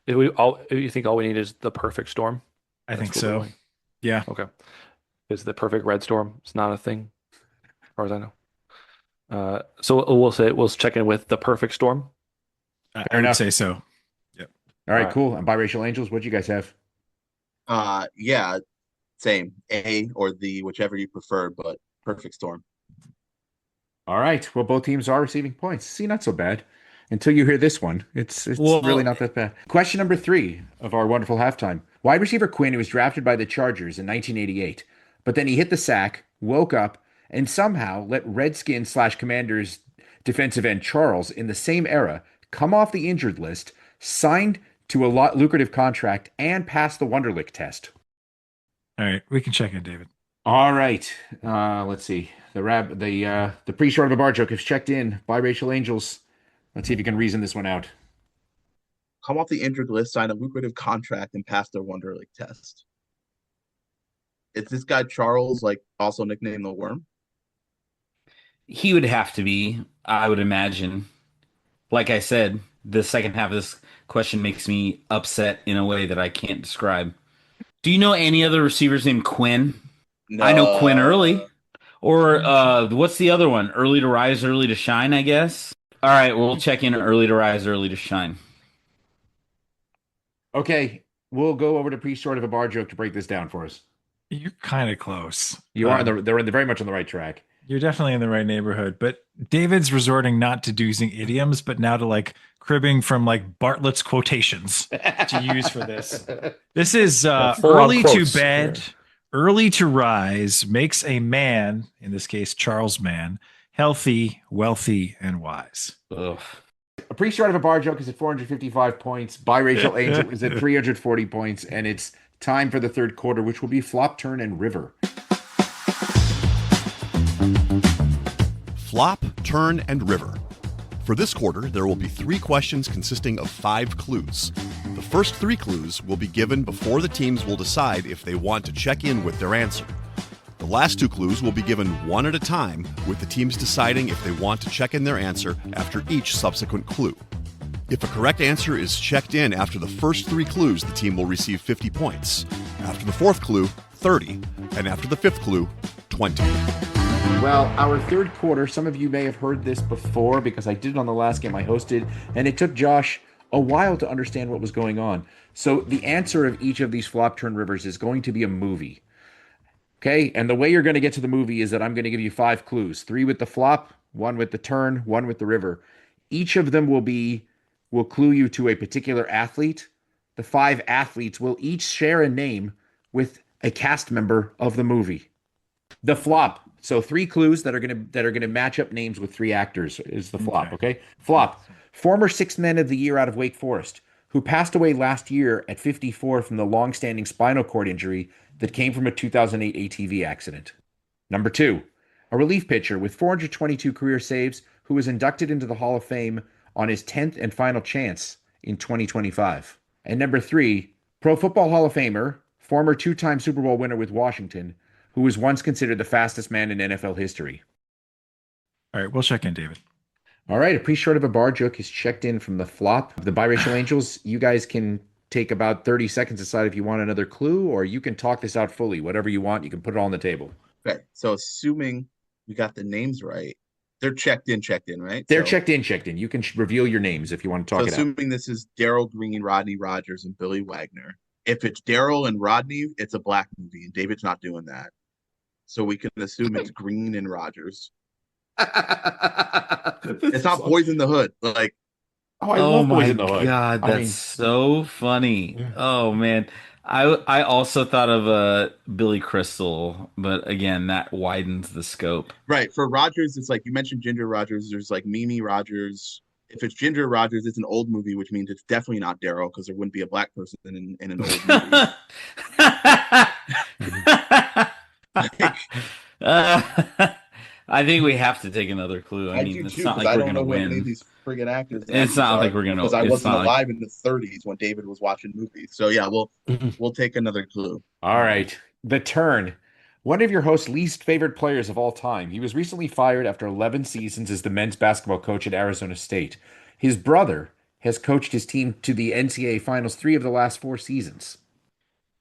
You think all we need is the perfect storm? I think so. Yeah. Okay. Is the perfect red storm? It's not a thing, as far as I know. So we'll check in with the perfect storm. I would say so. Yep. All right, cool. And Biracial Angels, what do you guys have? Yeah, same. A or the, whichever you prefer, but perfect storm. All right. Well, both teams are receiving points. See, not so bad. Until you hear this one, it's really not that bad. Question number 3 of our wonderful halftime. Wide receiver Quinn was drafted by the Chargers in 1988, but then he hit the sack, woke up, and somehow let Redskins/Commanders defensive end Charles in the same era come off the injured list, signed to a lucrative contract, and pass the Wonderlic test. All right, we can check in, David. All right. Let's see. The pre-short of a bar joke has checked in. Biracial Angels. Let's see if you can reason this one out. Come off the injured list, sign a lucrative contract, and pass their Wonderlic test. Is this guy Charles, also nicknamed the Worm? He would have to be, I would imagine. Like I said, the second half of this question makes me upset in a way that I can't describe. Do you know any other receivers named Quinn? No. I know Quinn Early. Or what's the other one? Early to rise, early to shine, I guess. All right, we'll check in early to rise, early to shine. Okay, we'll go over to pre-short of a bar joke to break this down for us. You're kind of close. You are. They're very much on the right track. You're definitely in the right neighborhood. But David's resorting not to using idioms, but now to cribbing from Bartlett's quotations to use for this. This is early to bed, early to rise makes a man, in this case Charles Mann, healthy, wealthy, and wise. Ugh. A pre-short of a bar joke is at 455 points. Biracial Angel is at 340 points, and it's time for the third quarter, which will be flop, turn, and river. Flop, turn, and river. For this quarter, there will be 3 questions consisting of 5 clues. The first 3 clues will be given before the teams will decide if they want to check in with their answer. The last 2 clues will be given one at a time, with the teams deciding if they want to check in their answer after each subsequent clue. If a correct answer is checked in after the first 3 clues, the team will receive 50 points. After the 4th clue, 30. And after the 5th clue, 20. Well, our third quarter, some of you may have heard this before because I did it on the last game I hosted, and it took Josh a while to understand what was going on. So the answer of each of these flop turn rivers is going to be a movie. Okay? And the way you're going to get to the movie is that I'm going to give you 5 clues. 3 with the flop, 1 with the turn, 1 with the river. Each of them will clue you to a particular athlete. The 5 athletes will each share a name with a cast member of the movie. The flop. So 3 clues that are gonna match up names with 3 actors is the flop. Okay. Flop. Former 6th man of the year out of Wake Forest, who passed away last year at 54 from the long-standing spinal cord injury that came from a 2008 ATV accident. Number 2, a relief pitcher with 422 career saves who was inducted into the Hall of Fame on his 10th and final chance in 2025. And number 3, Pro Football Hall of Famer, former 2-time Super Bowl winner with Washington, who was once considered the fastest man in NFL history. All right, we'll check in, David. All right, a pre-short of a bar joke is checked in from the flop. The biracial angels, you guys can take about 30 seconds to decide if you want another clue, or you can talk this out fully. Whatever you want, you can put it all on the table. Okay, so assuming we got the names right, they're checked in, right? They're checked in. You can reveal your names if you want to talk it out. Assuming this is Daryl Green, Rodney Rogers, and Billy Wagner. If it's Daryl and Rodney, it's a black movie, and David's not doing that. So we can assume it's Green and Rogers. It's not Boys in the Hood. Like, I love Boys in the Hood. God, that's so funny. Yeah. Oh man, I also thought of Billy Crystal, but again, that widens the scope. Right. For Rogers, it's like you mentioned Ginger Rogers. There's like Mimi Rogers. If it's Ginger Rogers, it's an old movie, which means it's definitely not Daryl because there wouldn't be a black person in an old movie. I think we have to take another clue. I mean, it's not like we're going to win. Any of these friggin' actors. It's not like we're going to. Because I wasn't alive in the 30s when David was watching movies. So yeah, we'll take another clue. All right, the turn. One of your host's least favorite players of all time. He was recently fired after 11 seasons as the men's basketball coach at Arizona State. His brother has coached his team to the NCAA Finals 3 of the last 4 seasons.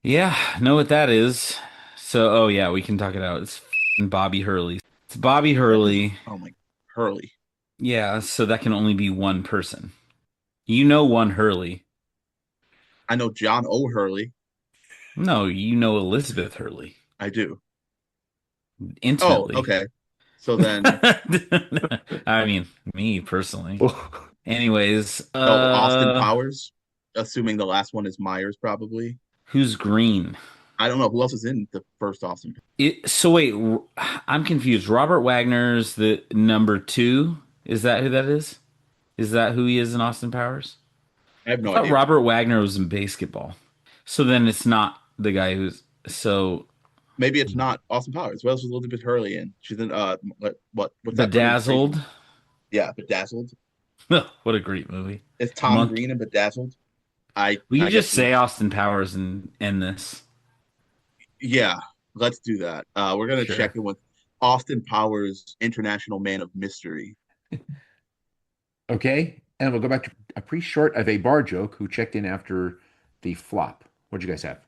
Yeah, know what that is. So, we can talk it out. It's Bobby Hurley. It's Bobby Hurley. Oh my, Hurley. Yeah, so that can only be one person. You know one Hurley. I know John O. Hurley. No, you know Elizabeth Hurley. I do. Intimately. Oh, okay. So then. I mean, me personally. Anyways. Austin Powers. Assuming the last one is Myers, probably. Who's Green? I don't know who else is in the first Austin. So wait, I'm confused. Robert Wagner's the number 2. Is that who that is? Is that who he is in Austin Powers? I have no idea. Robert Wagner was in basketball. So then it's not the guy who's maybe it's not Austin Powers. What else was Elizabeth Hurley in? She's in what's that? Bedazzled. Yeah, Bedazzled. What a great movie. It's Tom Green and Bedazzled. We can just say Austin Powers and end this. Yeah, let's do that. We're going to check in with Austin Powers, International Man of Mystery. Okay, and we'll go back to a pre-short of a bar joke who checked in after the flop. What'd you guys have?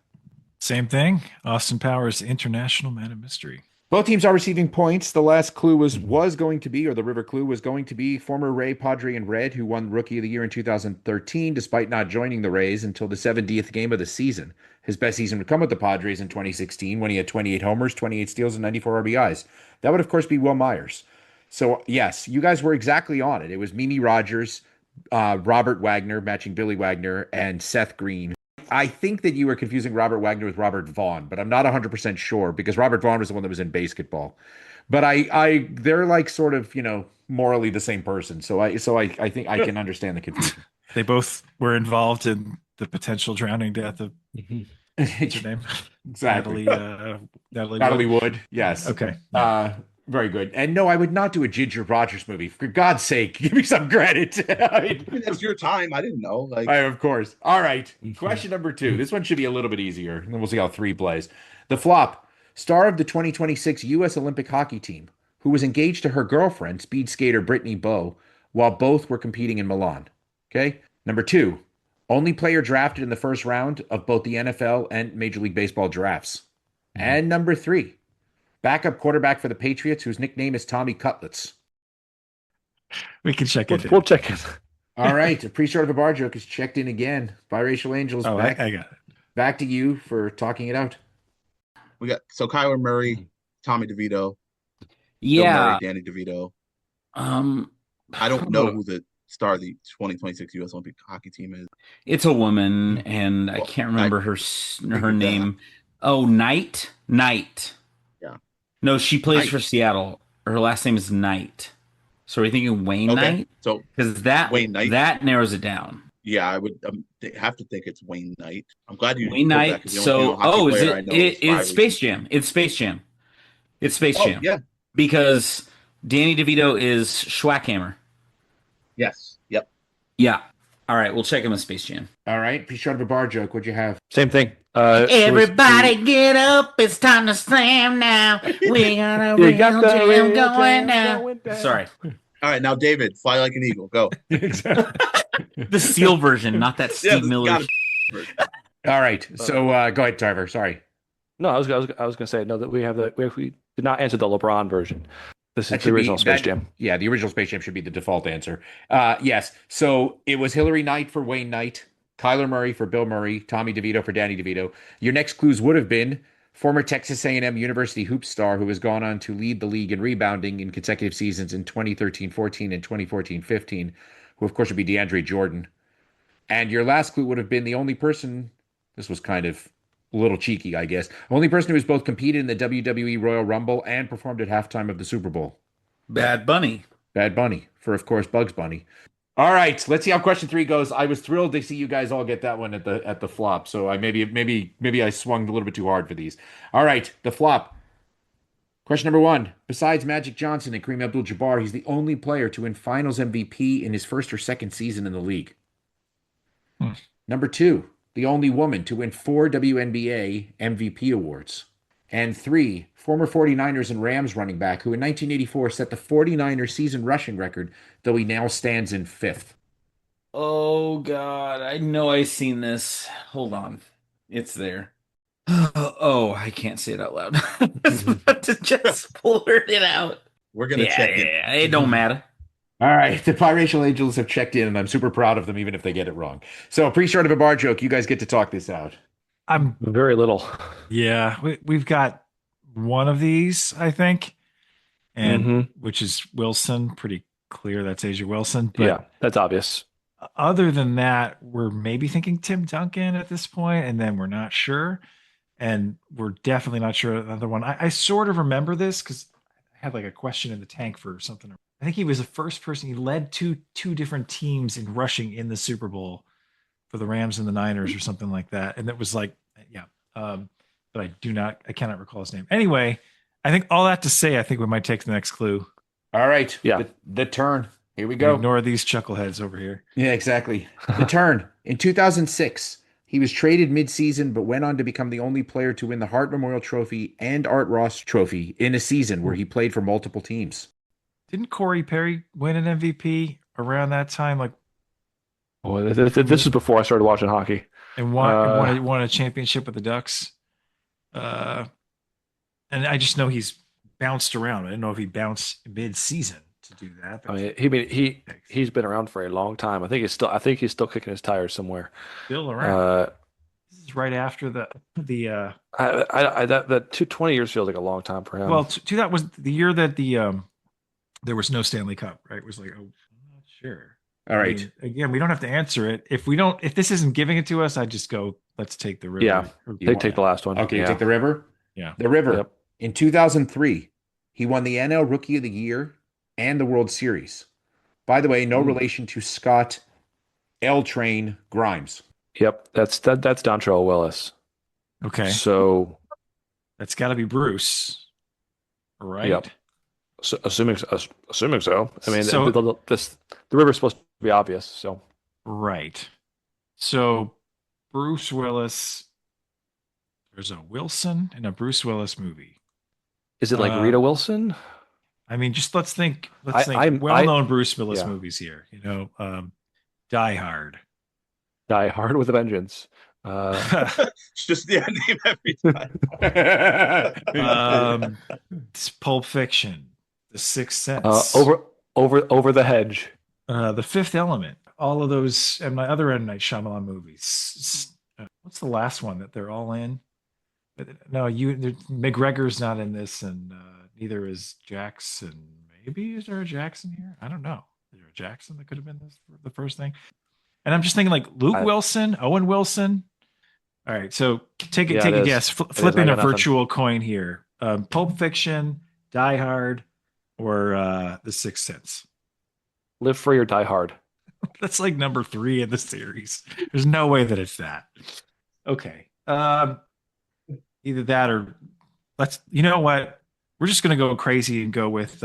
Same thing. Austin Powers, International Man of Mystery. Both teams are receiving points. The last clue was going to be, or the river clue was going to be, former Ray Padre in red, who won Rookie of the Year in 2013, despite not joining the Rays until the 70th game of the season. His best season would come with the Padres in 2016 when he had 28 homers, 28 steals, and 94 RBIs. That would, of course, be Will Myers. So, yes, you guys were exactly on it. It was Mimi Rogers, Robert Wagner, matching Billy Wagner, and Seth Green. I think that you were confusing Robert Wagner with Robert Vaughn, but I'm not 100% sure because Robert Vaughn was the one that was in basketball. But they're like sort of, morally the same person. So I think I can understand the confusion. They both were involved in the potential drowning death of what's her name? Exactly. Natalie Wood. Yes. Okay. Very good. And no, I would not do a Ginger Rogers movie. For God's sake, give me some credit. I mean, that's your time. I didn't know. Of course. All right. Question number 2. This one should be a little bit easier. And then we'll see how 3 plays. The flop. Star of the 2026 U.S. Olympic hockey team, who was engaged to her girlfriend, speed skater Brittany Bowe, while both were competing in Milan. Okay. Number 2. Only player drafted in the first round of both the NFL and Major League Baseball drafts. And number 3. Backup quarterback for the Patriots, whose nickname is Tommy Cutlets. We can check it. We'll check it. All right. A pre-short of a bar joke is checked in again. Biracial Angels, Oh, back, I got it. back to you for talking it out. We got Kyler Murray, Tommy DeVito, Bill Yeah. Murray, Danny DeVito. I don't know who the star of the 2026 U.S. Olympic hockey team is. It's a woman, and I can't remember her name. Oh, Knight. Yeah. No, she plays Knight. for Seattle. Her last name is Knight. So are you thinking Wayne Knight? So because that Wayne Knight, that narrows it down. Yeah, I would have to think it's Wayne Knight. I'm glad you Wayne Knight. So, is it's Space Jam? It's Space Jam. It's Space Jam. Yeah, because Danny DeVito is Schwackhammer. Yes. Yep. Yeah. All right, we'll check him with Space Jam. All right. Pre-short of a bar joke. What'd you have? Same thing. Everybody get up. It's time to slam now. We got a real jam going now. Sorry. All right, now David, fly like an eagle. Go. The Seal version, not that Steve Miller. All right. So go ahead, Trevor. Sorry. No, I was going to say no. That we did not answer the LeBron version. This is the original Space Jam. Yeah, the original Space Jam should be the default answer. Yes. So it was Hillary Knight for Wayne Knight, Kyler Murray for Bill Murray, Tommy DeVito for Danny DeVito. Your next clues would have been former Texas A&M University hoop star who has gone on to lead the league in rebounding in consecutive seasons in 2013-14 and 2014-15, who of course would be DeAndre Jordan. And your last clue would have been the only person, this was kind of a little cheeky, I guess, only person who has both competed in the WWE Royal Rumble and performed at halftime of the Super Bowl. Bad Bunny. Bad Bunny, for of course Bugs Bunny. All right, let's see how question 3 goes. I was thrilled to see you guys all get that one at the flop. So I maybe I swung a little bit too hard for these. All right, the flop. Question number 1. Besides Magic Johnson and Kareem Abdul-Jabbar, he's the only player to win Finals MVP in his first or second season in the league. Number 2. The only woman to win 4 WNBA MVP awards. And 3, former 49ers and Rams running back who in 1984 set the 49ers season rushing record, though he now stands in 5th. Oh, God. I know I've seen this. Hold on. It's there. Oh, I can't say it out loud. I was about to just blurt it out. We're going to check it. Yeah, it don't matter. All right, the Biracial Angels have checked in, and I'm super proud of them, even if they get it wrong. So, pre-short of a bar joke, you guys get to talk this out. I'm very little. Yeah, we've got one of these, I think, and which is Wilson. Pretty clear that's Asia Wilson. But yeah, that's obvious. Other than that, we're maybe thinking Tim Duncan at this point, and then we're not sure, and we're definitely not sure another one. I sort of remember this because I had like a question in the tank for something. I think he was the first person. He led two different teams in rushing in the Super Bowl for the Rams and the Niners or something like that. And it was like, yeah. But I cannot recall his name. Anyway, I think all that to say, I think we might take the next clue. All right. Yeah. The turn. Here we go. Ignore these chuckleheads over here. Yeah, exactly. The turn. In 2006, he was traded midseason, but went on to become the only player to win the Hart Memorial Trophy and Art Ross Trophy in a season where he played for multiple teams. Didn't Corey Perry win an MVP around that time? Like, oh, this is before I started watching hockey. And won a championship with the Ducks. And I just know he's bounced around. I don't know if he bounced mid-season to do that. I mean, he's been around for a long time. I think he's still kicking his tires somewhere. Still around. This is right after the that 20 years feels like a long time for him. Well, that was the year that there was no Stanley Cup, right? It was like, oh, I'm not sure. All right. I mean, again, we don't have to answer it. If this isn't giving it to us, I just go, let's take the river. Yeah. Take the last one. Okay, yeah. Take the river? Yeah. The river. Yep. In 2003, he won the NL Rookie of the Year and the World Series. By the way, no relation to Scott L. Train Grimes. Yep. That's Dontrell Willis. Okay. So that's got to be Bruce, right? Yep. So, assuming so. I mean, So- the river's supposed to be obvious. So Right. So Bruce Willis. There's a Wilson in a Bruce Willis movie. is it like Rita Wilson? I mean, just let's think. I- Well-known Bruce Willis yeah. movies here. Die Hard. Die Hard with a Vengeance. It's just the name every time. It's Pulp Fiction, The Sixth uh, Sense, over over the hedge. The Fifth Element, all of those, and my other M. Night Shyamalan movies. What's the last one that they're all in? No, McGregor's not in this, and neither is Jackson. Maybe is there a Jackson here? I don't know. Is there a Jackson that could have been the first thing? And I'm just thinking like Luke Wilson, Owen Wilson. All right, so take a guess. Flipping a virtual coin here. Pulp Fiction, Die Hard, or The Sixth Sense. Live Free or Die Hard. That's like number 3 in the series. There's no way that it's that. Okay. Either that or you know what? We're just gonna go crazy and go with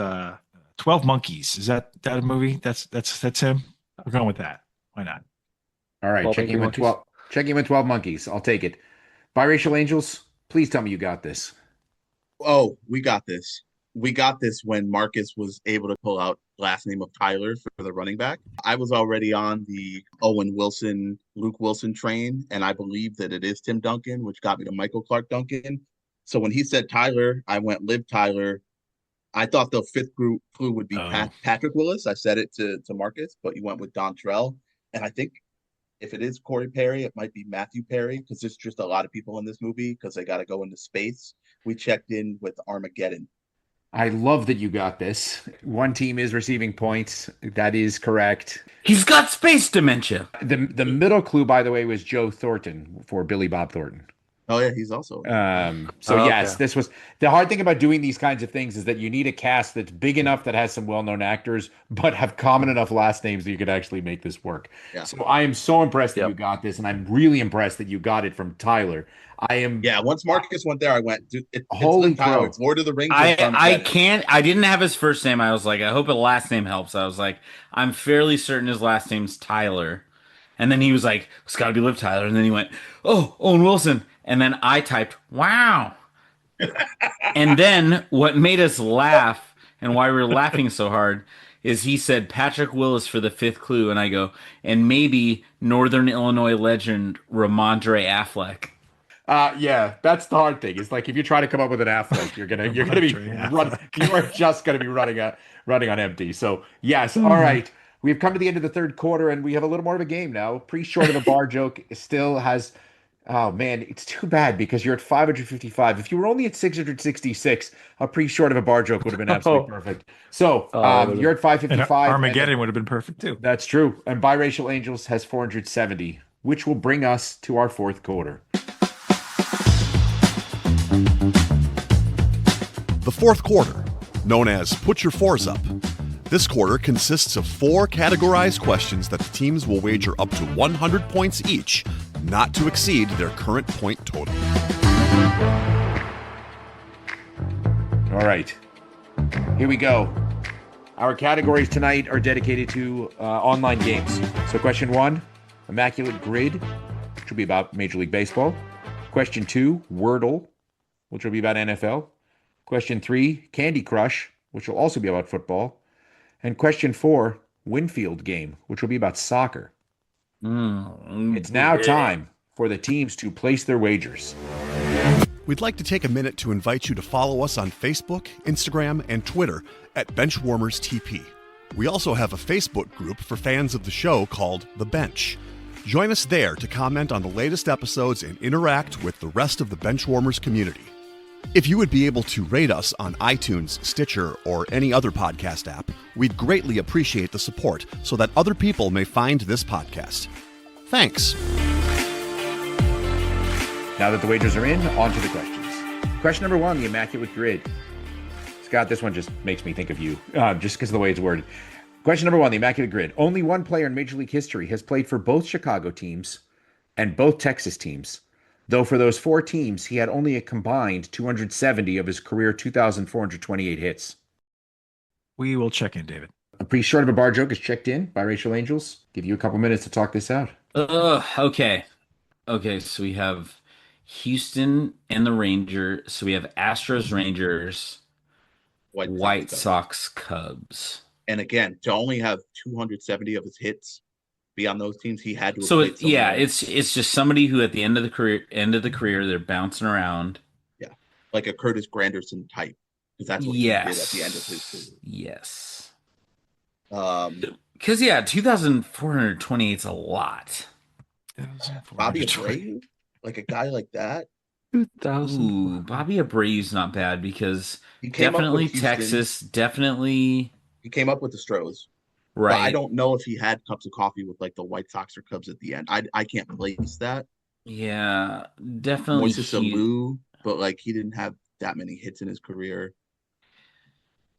12 Monkeys. Is that a movie? That's him. We're going with that. Why not? All right, checking with 12 Monkeys. I'll take it. Biracial Angels, please tell me you got this. Oh, we got this. We got this when Marcus was able to pull out last name of Tyler for the running back. I was already on the Owen Wilson, Luke Wilson train, and I believe that it is Tim Duncan, which got me to Michael Clark Duncan. So when he said Tyler, I went Liv Tyler. I thought the fifth clue would be Patrick Willis. I said it to Marcus, but you went with Dontrell. And I think if it is Corey Perry, it might be Matthew Perry, because there's just a lot of people in this movie because they got to go into space. We checked in with Armageddon. I love that you got this. One team is receiving points. That is correct. He's got space dementia. The middle clue, by the way, was Joe Thornton for Billy Bob Thornton. Oh yeah, he's also. Yes, this was the hard thing about doing these kinds of things is that you need a cast that's big enough that has some well-known actors, but have common enough last names that you could actually make this work. Yeah. So I am so impressed that you got this, and I'm really impressed that you got it from Tyler. I am. Yeah, once Marcus went there, I went. Dude, holy cow! It's Lord of the Rings. I can't. I didn't have his first name. I was like, I hope a last name helps. I was like, I'm fairly certain his last name's Tyler. And then he was like, it's got to be Liv Tyler. And then he went, oh, Owen Wilson. And then I typed, wow. And then what made us laugh and why we were laughing so hard is he said Patrick Willis for the fifth clue. And I go, and maybe Northern Illinois legend Ramondre Affleck. Yeah, that's the hard thing. It's like if you try to come up with an Affleck, you're gonna be you are just gonna be running on empty. So yes, all right. We've come to the end of the third quarter, and we have a little more of a game now. Pretty short of a bar joke. It still has. Oh man, it's too bad because you're at 555. If you were only at 666, a pretty short of a bar joke would have been absolutely perfect. So you're at 555. Armageddon would have been perfect too. That's true. And Biracial Angels has 470, which will bring us to our fourth quarter. The fourth quarter, known as Put Your Fours Up. This quarter consists of 4 categorized questions that the teams will wager up to 100 points each, not to exceed their current point total. All right, here we go. Our categories tonight are dedicated to online games. So question 1, Immaculate Grid, which will be about Major League Baseball. Question 2, Wordle, which will be about NFL. Question 3, Candy Crush, which will also be about football. And question 4, Winfield Game, which will be about soccer. It's now time for the teams to place their wagers. We'd like to take a minute to invite you to follow us on Facebook, Instagram, and Twitter at Benchwarmers TP. We also have a Facebook group for fans of the show called The Bench. Join us there to comment on the latest episodes and interact with the rest of the Benchwarmers community. If you would be able to rate us on iTunes, Stitcher, or any other podcast app, we'd greatly appreciate the support so that other people may find this podcast. Thanks. Now that the wagers are in, on to the questions. Question number 1, the Immaculate Grid. Scott, this one just makes me think of you, just because of the way it's worded. Question number 1, the Immaculate Grid. Only one player in Major League history has played for both Chicago teams and both Texas teams. Though for those 4 teams, he had only a combined 270 of his career 2,428 hits. We will check in, David. A pretty short of a bar joke is checked in by Racial Angels. Give you a couple minutes to talk this out. Okay, so we have Houston and the Rangers. So we have Astros, Rangers, White Sox, Cubs. And again, to only have 270 of his hits be on those teams. He had to have So played somewhere. it's just somebody who at the end of the career they're bouncing around. Yeah, like a Curtis Granderson type, because that's what he did at the end of his career. Yes. Because 2,428 is a lot. Bobby Abreu, like a guy like that. 2,000. Ooh, Bobby Abreu's not bad because He came definitely up with Houston. Texas, definitely He came up with the Stros. right. But I don't know if he had cups of coffee with like the White Sox or Cubs at the end. I can't place that. Yeah, definitely. Moises Alou, but like he didn't have that many hits in his career.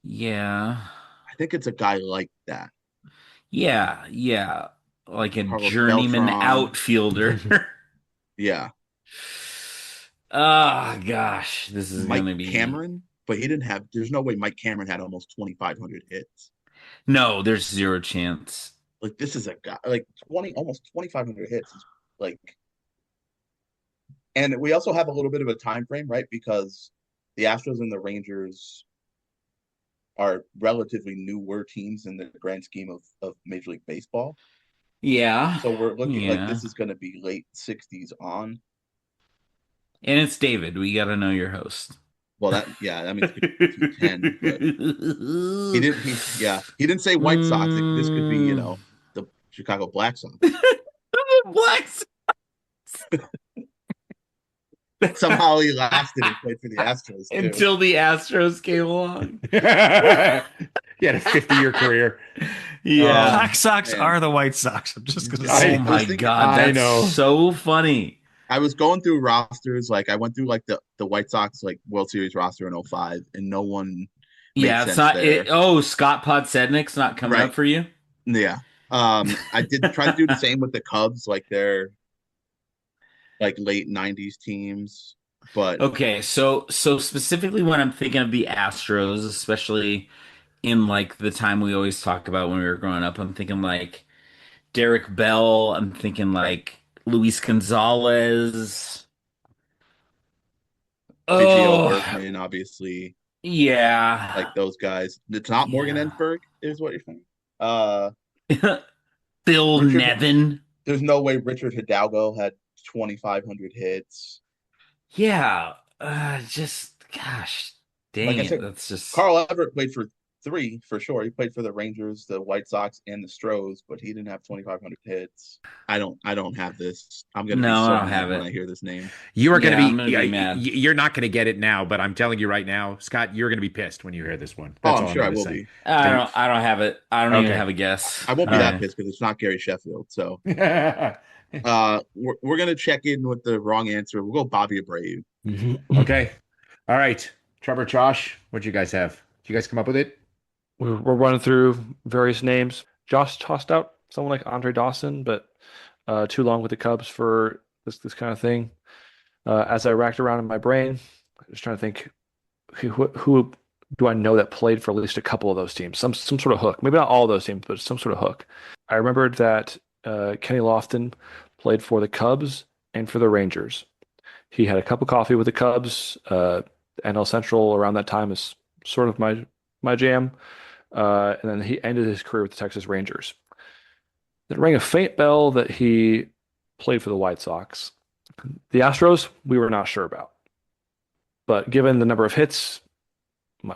Yeah. I think it's a guy like that. Yeah. Like a Carlos journeyman Beltran. outfielder. Yeah. Oh gosh, this is Mike gonna be Cameron, but he didn't have. There's no way Mike Cameron had almost 2,500 hits. No, there's zero chance. Like this is a guy like almost 2,500 hits. Is like, and we also have a little bit of a time frame, right? Because the Astros and the Rangers are relatively newer teams in the grand scheme of Major League Baseball. Yeah. So we're looking like this is going to be late 60s on. And it's David. We got to know your host. Well, that means 210. But he didn't say White Sox. This could be, the Chicago Black Sox. Black Sox. Somehow he lasted and played for the Astros too. Until the Astros came along. He had a 50-year career. Yeah. Black Sox are the White Sox. I'm just going to Oh say. my God. That's so funny. I was going through rosters. Like I went through like the White Sox like World Series roster in 2005, and no one. It's not. Scott Podsednik's not coming up for you. Yeah. I did try to do the same with the Cubs, like their like late 90s teams. But okay, so specifically when I'm thinking of the Astros, especially in like the time we always talk about when we were growing up, I'm thinking like Derek Bell, I'm thinking like Luis Gonzalez. Gio Bergman, obviously. Yeah. Like those guys. It's not Morgan Ensberg, is what you're saying. Phil Nevin. There's no way Richard Hidalgo had 2,500 hits. Yeah. Gosh, dang like it. I said, that's just Carl Everett played for 3 for sure. He played for the Rangers, the White Sox, and the Stros, but he didn't have 2,500 hits. I don't have this. I'm gonna be so mad when I hear this name. You are gonna be mad. You're not gonna get it now, but I'm telling you right now, Scott, you're gonna be pissed when you hear this one. That's I'm sure I will be. I don't have it. I don't even have a guess. I won't be that pissed because it's not Gary Sheffield. So we're gonna check in with the wrong answer. We'll go Bobby Abreu. Mm-hmm. Okay. All right. Trevor, Josh, what'd you guys have? Did you guys come up with it? We're running through various names. Josh tossed out someone like Andre Dawson, but too long with the Cubs for this kind of thing. As I racked around in my brain, I was trying to think who do I know that played for at least a couple of those teams? Some sort of hook. Maybe not all of those teams, but some sort of hook. I remembered that Kenny Lofton played for the Cubs and for the Rangers. He had a cup of coffee with the Cubs. NL Central around that time is sort of my jam. And then he ended his career with the Texas Rangers. It rang a faint bell that he played for the White Sox. The Astros, we were not sure about. But given the number of hits,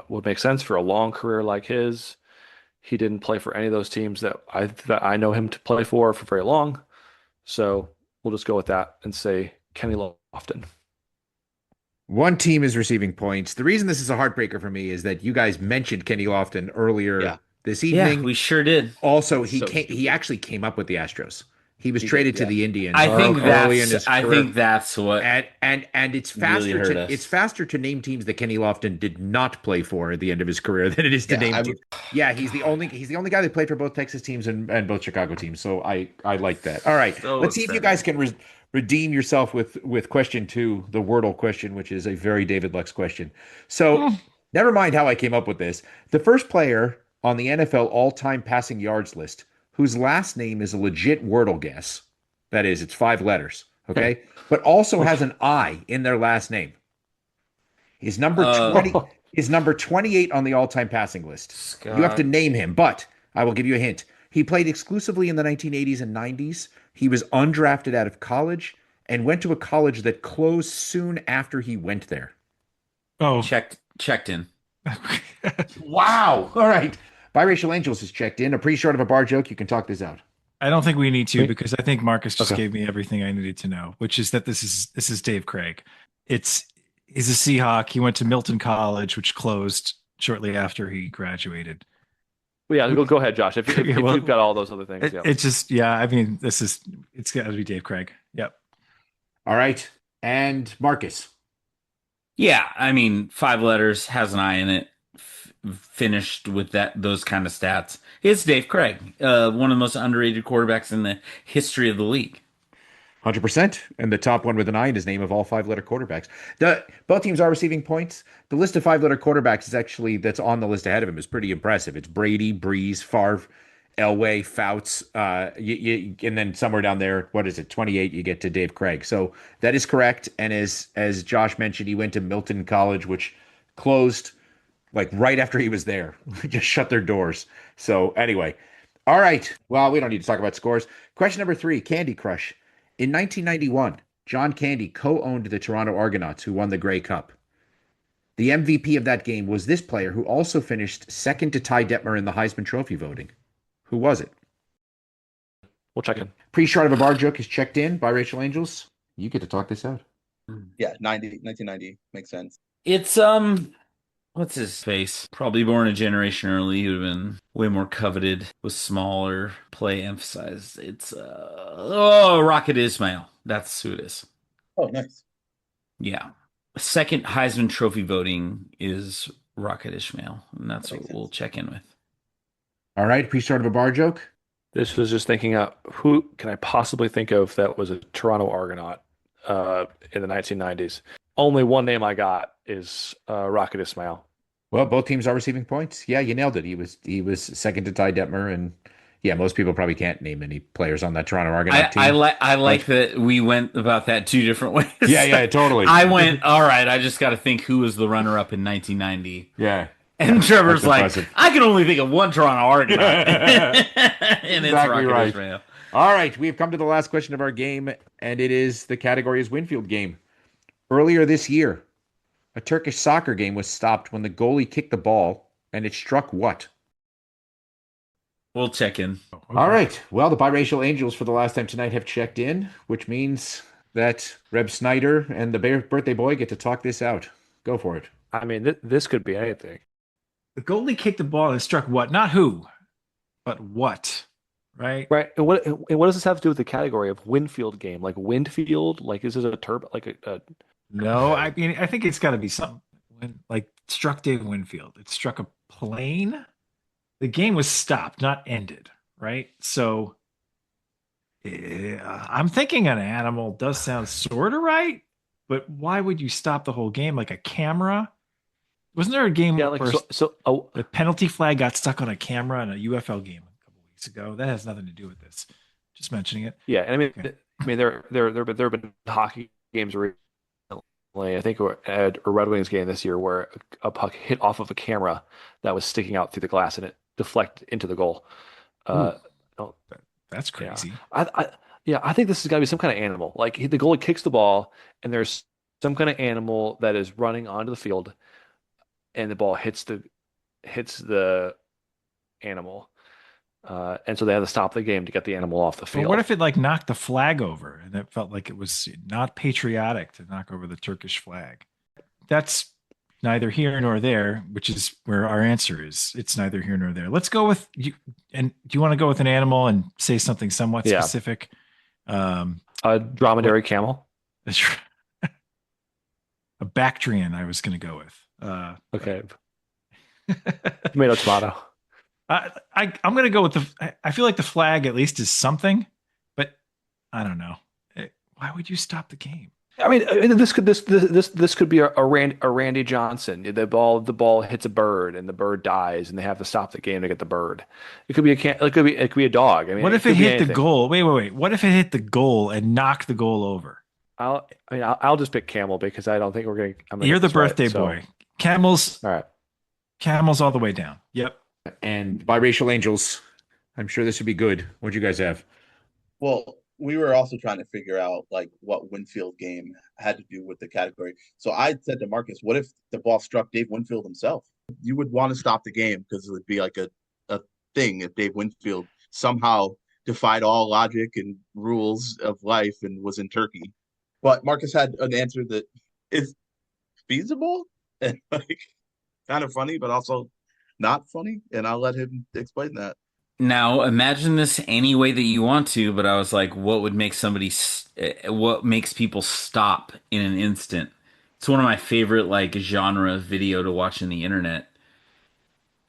would make sense for a long career like his. He didn't play for any of those teams that I know him to play for very long. So we'll just go with that and say Kenny Lofton. One team is receiving points. The reason this is a heartbreaker for me is that you guys mentioned Kenny Lofton earlier this evening. Yeah, we sure did. Also, he actually came up with the Astros. He was traded to the Indians. I think early in his career. I think that's what. And it's faster really it's faster to name teams that Kenny Lofton did not play for at the end of his career than it is to name teams. Yeah, he's the only guy that played for both Texas teams and both Chicago teams. So I like that. All right, let's see if you guys can redeem yourself with question 2, the Wordle question, which is a very David Lux question. So never mind how I came up with this. The first player on the NFL all-time passing yards list whose last name is a legit Wordle guess. That is, it's 5 letters, okay? But also has an I in their last name. Is number 20 is number 28 on the all-time passing list. Scott. You have to name him, but I will give you a hint. He played exclusively in the 1980s and 90s. He was undrafted out of college and went to a college that closed soon after he went there. Oh, Checked in. Wow. All right. Biracial Angels has checked in. A pretty short of a bar joke. You can talk this out. I don't think we need to because I think Marcus just gave me everything I needed to know, which is that this is Dave Craig. He's a Seahawk. He went to Milton College, which closed shortly after he graduated. Well, yeah, go ahead, Josh. If you've got all those other things, yeah. It's just, yeah. I mean, it's got to be Dave Craig. Yep. All right. And Marcus. Yeah, I mean, 5 letters, has an I in it, finished with those kind of stats. It's Dave Craig, one of the most underrated quarterbacks in the history of the league. 100%. And the top one with an I in his name of all 5-letter quarterbacks. Both teams are receiving points. The list of 5-letter quarterbacks that's on the list ahead of him is pretty impressive. It's Brady, Breeze, Favre, Elway, Fouts, and then somewhere down there, 28, you get to Dave Craig. So that is correct. And as Josh mentioned, he went to Milton College, which closed like right after he was there. Just shut their doors. So anyway, all right. Well, we don't need to talk about scores. Question number 3, Candy Crush. In 1991, John Candy co-owned the Toronto Argonauts, who won the Grey Cup. The MVP of that game was this player, who also finished second to Ty Detmer in the Heisman Trophy voting. Who was it? We'll check in. Pretty short of a bar joke is checked in by Rachel Angels. You get to talk this out. Yeah, 1990 makes sense. It's what's his face? Probably born a generation early. He would have been way more coveted, was smaller, play emphasized. It's Rocket Ismail. That's who it is. Oh, nice. Yeah. Second Heisman Trophy voting is Rocket Ismail, and that's what we'll check in with. All right, pretty short of a bar joke. This was just thinking out who can I possibly think of that was a Toronto Argonaut in the 1990s. Only one name I got is Rocket Ismail. Well, both teams are receiving points. Yeah, you nailed it. He was second to Ty Detmer, and yeah, most people probably can't name any players on that Toronto Argonaut team. I like that we went about that 2 different ways. Yeah, totally. I went, all right, I just got to think who was the runner-up in 1990. Yeah. And Trevor's like, impressive. I can only think of one Toronto Argonaut. And it's Exactly Rocket right. Ismail. All right, we've come to the last question of our game, and it is the category is Winfield game. Earlier this year, a Turkish soccer game was stopped when the goalie kicked the ball, and it struck what? We'll check in. Okay. All right. Well, the biracial angels for the last time tonight have checked in, which means that Reb Snyder and the birthday boy get to talk this out. Go for it. I mean, this could be anything. The goalie kicked the ball and struck what? Not who, but what? Right? Right. And what does this have to do with the category of Winfield game? Like Windfield? Like is it a like a No, I mean, I think it's got to be something like struck Dave Winfield. It struck a plane. The game was stopped, not ended, right? So I'm thinking an animal does sound sort of right, but why would you stop the whole game? Like a camera? Wasn't there a game like where so the penalty flag got stuck on a camera in a UFL game a couple weeks ago? That has nothing to do with this. Just mentioning it. yeah, and Okay. there have been hockey games recently. I think a Red Wings game this year where a puck hit off of a camera that was sticking out through the glass and it deflected into the goal. That's crazy. I think this has got to be some kind of animal. Like the goalie kicks the ball, and there's some kind of animal that is running onto the field, and the ball hits the animal, and so they had to stop the game to get the animal off the But field. what if it like knocked the flag over and it felt like it was not patriotic to knock over the Turkish flag? That's neither here nor there, which is where our answer is. It's neither here nor there. Let's go with you. And do you want to go with an animal and say something somewhat specific? A dromedary camel? A Bactrian, I was going to go with. Okay. Tomato. I'm going to go with I feel like the flag at least is something, but I don't know. Why would you stop the game? I mean, this could be a Randy Johnson. The ball hits a bird and the bird dies, and they have to stop the game to get the bird. It could be it could be a dog. I mean, what if it hit the goal? Wait. What if it hit the goal and knocked the goal over? I'll just pick camel because I don't think we're gonna. You're the birthday boy. Camels. All right. Camels all the way down. Yep. And biracial angels I'm sure this would be good. What'd you guys have? Well, we were also trying to figure out like what Winfield game had to do with the category. So I said to Marcus, what if the ball struck Dave Winfield himself? You would want to stop the game because it would be like a thing if Dave Winfield somehow defied all logic and rules of life and was in Turkey. But Marcus had an answer that is feasible and like kind of funny, but also not funny. And I'll let him explain that. Now, imagine this any way that you want to, but I was like, what would make what makes people stop in an instant? It's one of my favorite like genre video to watch on the internet.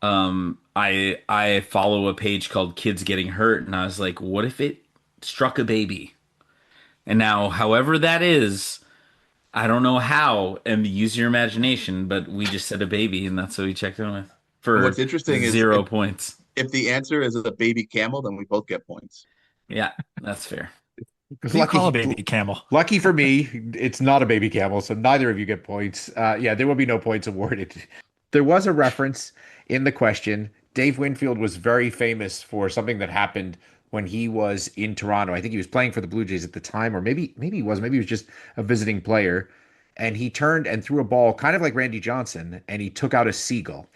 I follow a page called Kids Getting Hurt, and I was like, what if it struck a baby? And now, however that is, I don't know how, and use your imagination, but we just said a baby, and that's what we checked in with. For what's interesting is 0 points. If the answer is a baby camel, then we both get points. Yeah, that's fair. What do you call a baby camel? Lucky for me, it's not a baby camel, so neither of you get points. Yeah, there will be no points awarded. There was a reference in the question. Dave Winfield was very famous for something that happened when he was in Toronto. I think he was playing for the Blue Jays at the time, or maybe he was just a visiting player. And he turned and threw a ball kind of like Randy Johnson, and he took out a seagull.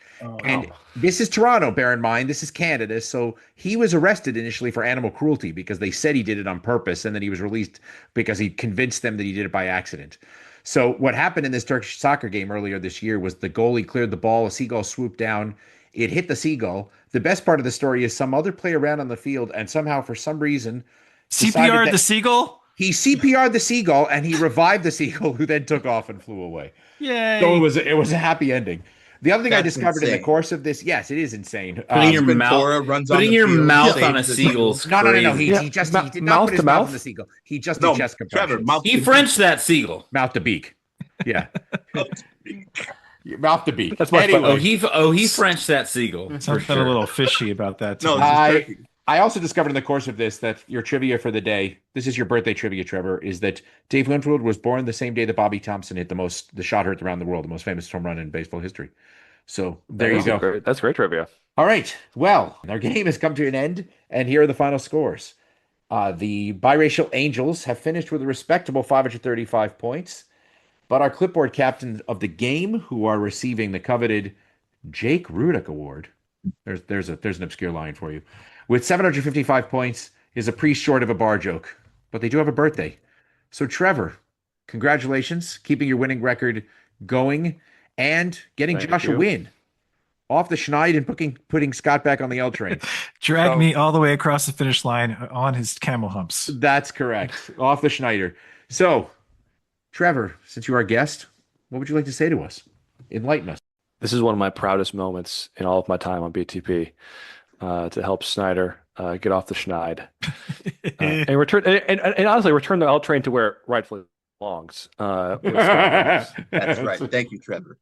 And this is Toronto, bear in mind, this is Canada. So he was arrested initially for animal cruelty because they said he did it on purpose. And then he was released because he convinced them that he did it by accident. So what happened in this Turkish soccer game earlier this year was the goalie cleared the ball. A seagull swooped down. It hit the seagull. The best part of the story is some other player ran on the field and somehow, for some reason, CPR'd the seagull? He CPR'd the seagull and he revived the seagull, who then took off and flew away. Yay. So it was a happy ending. The other thing I discovered in the insane. course of this, yes, it is insane. Putting your Ventura mouth, runs on putting the your field, mouth saves on a the seagull's No. He crazy. did not mouth put his to mouth mouth? on the seagull. He just No, did chest compressions. Trevor, mouth He Frenched that seagull. Mouth to beak. Yeah. Mouth to beak. That's my anyway, He Frenched that seagull. Something a little fishy about that. No, too. this is Turkey. I also discovered in the course of this that your trivia for the day, this is your birthday trivia, Trevor, is that Dave Winfield was born the same day that Bobby Thompson hit the shot heard around the world, the most famous home run in baseball history. So there you go. Great. That's great trivia. All right. Well, our game has come to an end, and here are the final scores. The biracial Angels have finished with a respectable 535 points, but our clipboard captain of the game, who are receiving the coveted Jake Rudick Award, there's an obscure line for you, with 755 points, is a priest short of a bar joke, but they do have a birthday. So Trevor, congratulations, keeping your winning record going and getting Thank Josh a you. win off the Schneid and putting Scott back on the L train. Drag me all the way across the finish line on his camel humps. That's correct. Off the Schneider. So, Trevor, since you are our guest, what would you like to say to us? Enlighten us. This is one of my proudest moments in all of my time on BTP to help Snyder get off the Schneid and return and honestly return the L train to where it rightfully belongs. With Scott. That's right. Thank you, Trevor.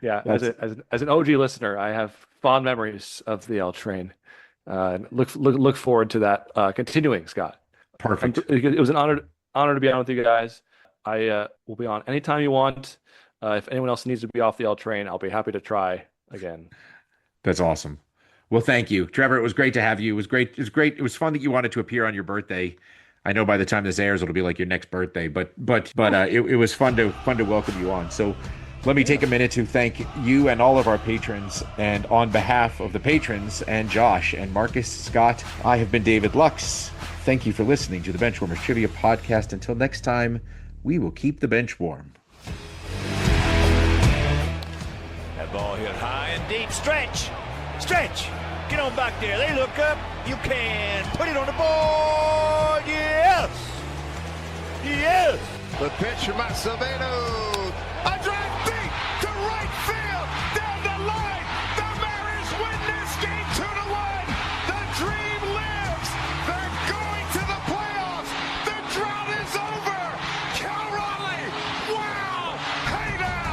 Yeah, as an OG listener, I have fond memories of the L train. Look forward to that continuing, Scott. Perfect. It was an honor to be on with you guys. I will be on anytime you want. If anyone else needs to be off the L train, I'll be happy to try again. That's awesome. Well, thank you, Trevor. It was great to have you. It was great. It was fun that you wanted to appear on your birthday. I know by the time this airs, it'll be like your next birthday, but it was fun to welcome you on. So let me take a minute to thank you and all of our patrons. And on behalf of the patrons and Josh and Marcus, Scott, I have been David Lux. Thank you for listening to the Benchwarmers Trivia Podcast. Until next time, we will keep the bench warm. That ball hit high and deep. Stretch! Get on back there. They look up. You can put it on the board. Yes! The pitch from Acevedo. A drive deep to right field. Down the line. The Mariners win this game 2-1. The dream lives. They're going to the playoffs. The drought is over. Cal Raleigh. Wow. Hey now.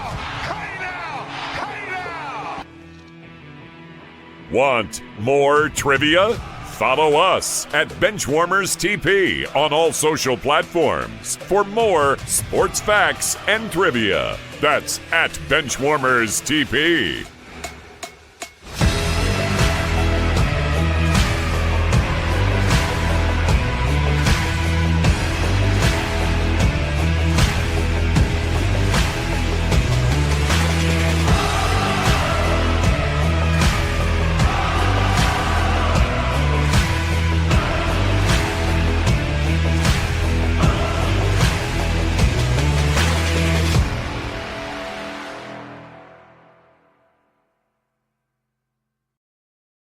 Want more trivia? Follow us at Benchwarmers TP on all social platforms for more sports facts and trivia. That's at Benchwarmers TP.